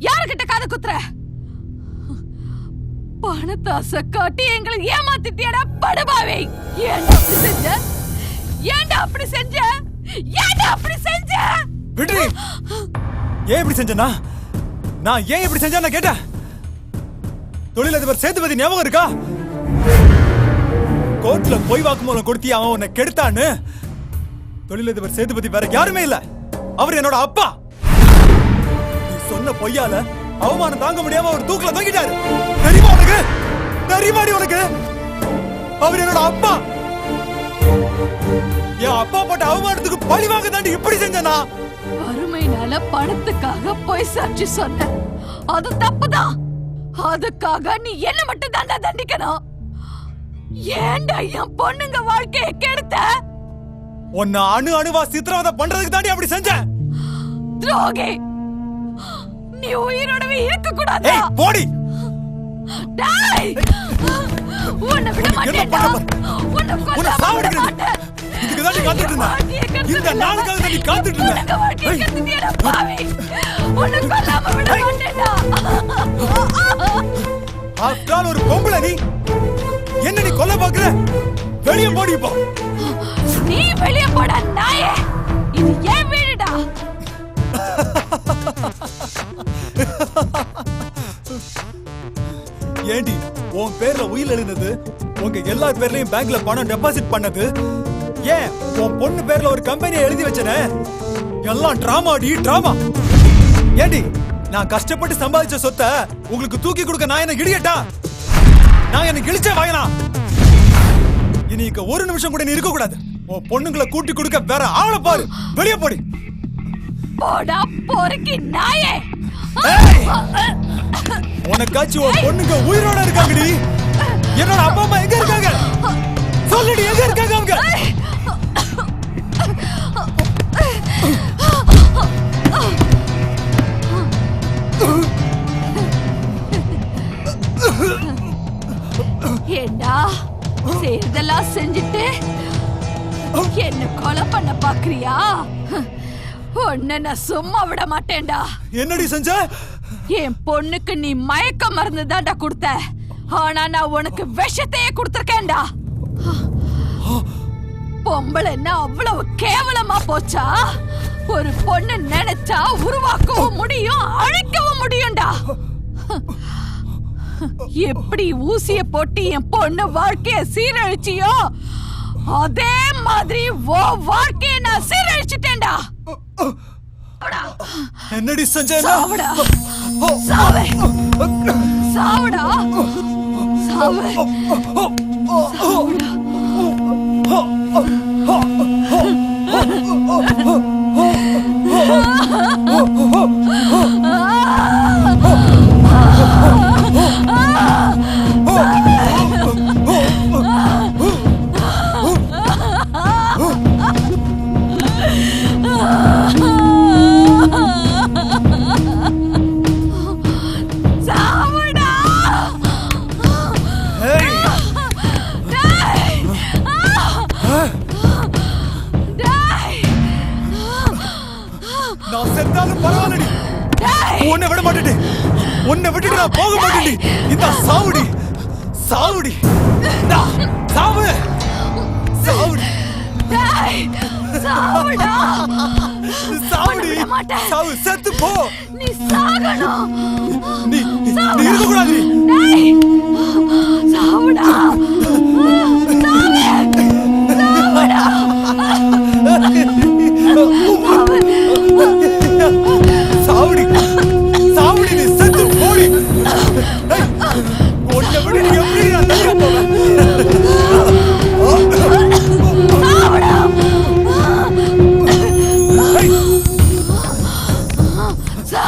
யாருக்கிட்ட காது குத்துற? பணத்தாசை காட்டி எங்களை ஏமாத்திட்டியடா படுபாவி. ஏன்டா அப்படி செஞ்ச? ஏன்டா அப்படி செஞ்ச? ஏன்டா அப்படி செஞ்ச? விட்ரி. ஏன் இப்படி செஞ்சனா? நான் ஏன் இப்படி செஞ்சேன்னு கேட்டேன். தொழிலதிபர் சேதுபதி ஞாபகம் இருக்கா? கோர்ட்ல போய் வாக்குமூலம் கொடுத்தி அவன் உன்னை கெடுத்தான்னு தொழிலதிபர் சேதுபதி வேற யாருமே இல்ல, அவர் என்னோட அப்பா. நீ சொன்ன பொய்யால அவமானம் தாங்க முடியாம அவர் தூக்குல தொங்கிட்டாரு. தெரியுமா உனக்கு? தெரியுமாடி உனக்கு? அவர் என்னோட அப்பா. என் அப்பா போட்ட அவமானத்துக்கு பழி வாங்க தாண்டி இப்படி செஞ்சனா? வறுமையினால பணத்துக்காக போய் சாட்சி சொன்ன, அது தப்புதான். அதுக்காக நீ என்ன மட்டும் தாண்டா தண்டிக்கணும். ஏன்டா என் பொண்ணுங்க வாழ்க்கையை கெடுத்த? உன்னை அணு அணுவா சித்திரவதை பண்றதுக்கு தாண்டி அப்படி செஞ்ச. துரோகி, நீ உயிரோடவே இருக்க கூடாது. போடி. டேய், உன்னை விட மாட்டேன்டா. உன்னை சாவடிக்க மாட்டேன். இதுக்கு தான் நீ காத்துட்டு இருந்த. இந்த நாளுக்காக தான் நீ காத்துட்டு இருந்த. பாவி, உன்னை கொல்லாம விட மாட்டேன்டா. ஆஃப்டர் ஆல் ஒரு பொம்பளை நீ என்ன நீ கொல்ல பாக்குற? வெளியே போடி போ. நீ வெளியே போடா நாயே. இது ஏன் வீடுடா. ஏண்டி உன் பேர்ல உயில் எழுந்தது, உங்க எல்லா பேர்லயும் பேங்க்ல பணம் டெபாசிட் பண்ணது, ஏன் உன் பொண்ணு பேர்ல ஒரு கம்பெனியை எழுதி வச்சனே, எல்லாம் டிராமாடி டிராமா. ஏண்டி நான் கஷ்டப்பட்டு சம்பாதிச்ச சொத்தை உங்களுக்கு தூக்கி கொடுக்க நான் என்ன இடியட்டா? நான் என்ன கிழிச்சே வாங்கினா? இனி ஒரு நிமிஷம் கூட நீ இருக்க கூடாது. உன் பொண்ணுங்களை கூட்டி கொடுக்க வேற ஆளை பாரு. வெளியே போடி. போடா பொறுக்கி நாயே. உனக்காச்சும் உன் பொண்ணுங்க உயிரோட இருக்காங்கடி. என்னோட அப்பா அம்மா எங்க இருக்காங்க? சொல்லுடி, எங்க இருக்காங்க அவங்க? ஏண்டா செய்தெல்லாம் செஞ்சுட்டு என்ன கொலை பண்ண பாக்குறியா? உன்னை நான் சும்மா விட மாட்டேன்டா. என்னடி செஞ்ச? என் பொண்ணுக்கு நீ மயக்க மருந்து தான்டா கொடுத்த. ஆனா நான் உனக்கு விஷத்தையே கொடுத்திருக்கேன்டா. பொம்பளைன்னா அவ்வளவு கேவலமா போச்சா? ஒரு பொண்ணு நினைச்சா உருவாக்கவும் முடியும், அழிக்கவும் முடியும்டா. எப்படி ஊசிய போட்டு என் பொண்ணு வாழ்க்கைய சீரழிச்சியோ அதே மாதிரி ஓ வாழ்க்கைய நான் சீரழிச்சிட்டேன்டா. என்னடி செஞ்ச? சாவுடா, சாவு, சாவுடா, சாவு, சாவுடா. நான் செத்தாலும் பரவாயில்லடி. உன்னை விட மாட்டேடி. உன்னை விட்டுட்டு நான் போக மாட்டேடி. இந்த சாவுடி, சாவுடி, சாவு, சாவுடி, சாவுடா, சாவுடி, சாவு, செத்து போ. நீ சாகணும். நீ இருக்க கூடாது. சாவுடா, சாவுடா. சாவுடி, சாவுடி, நீ செத்து போடி. உன்னை விட நீ எப்படி நான் தனியா போவேன்?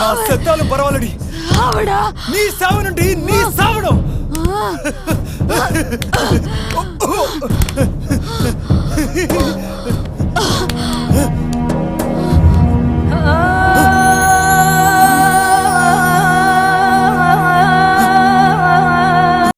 நான் செத்தாலும் பரவாயில்லடி. நீ சாவணும்டி, நீ சாவணும்.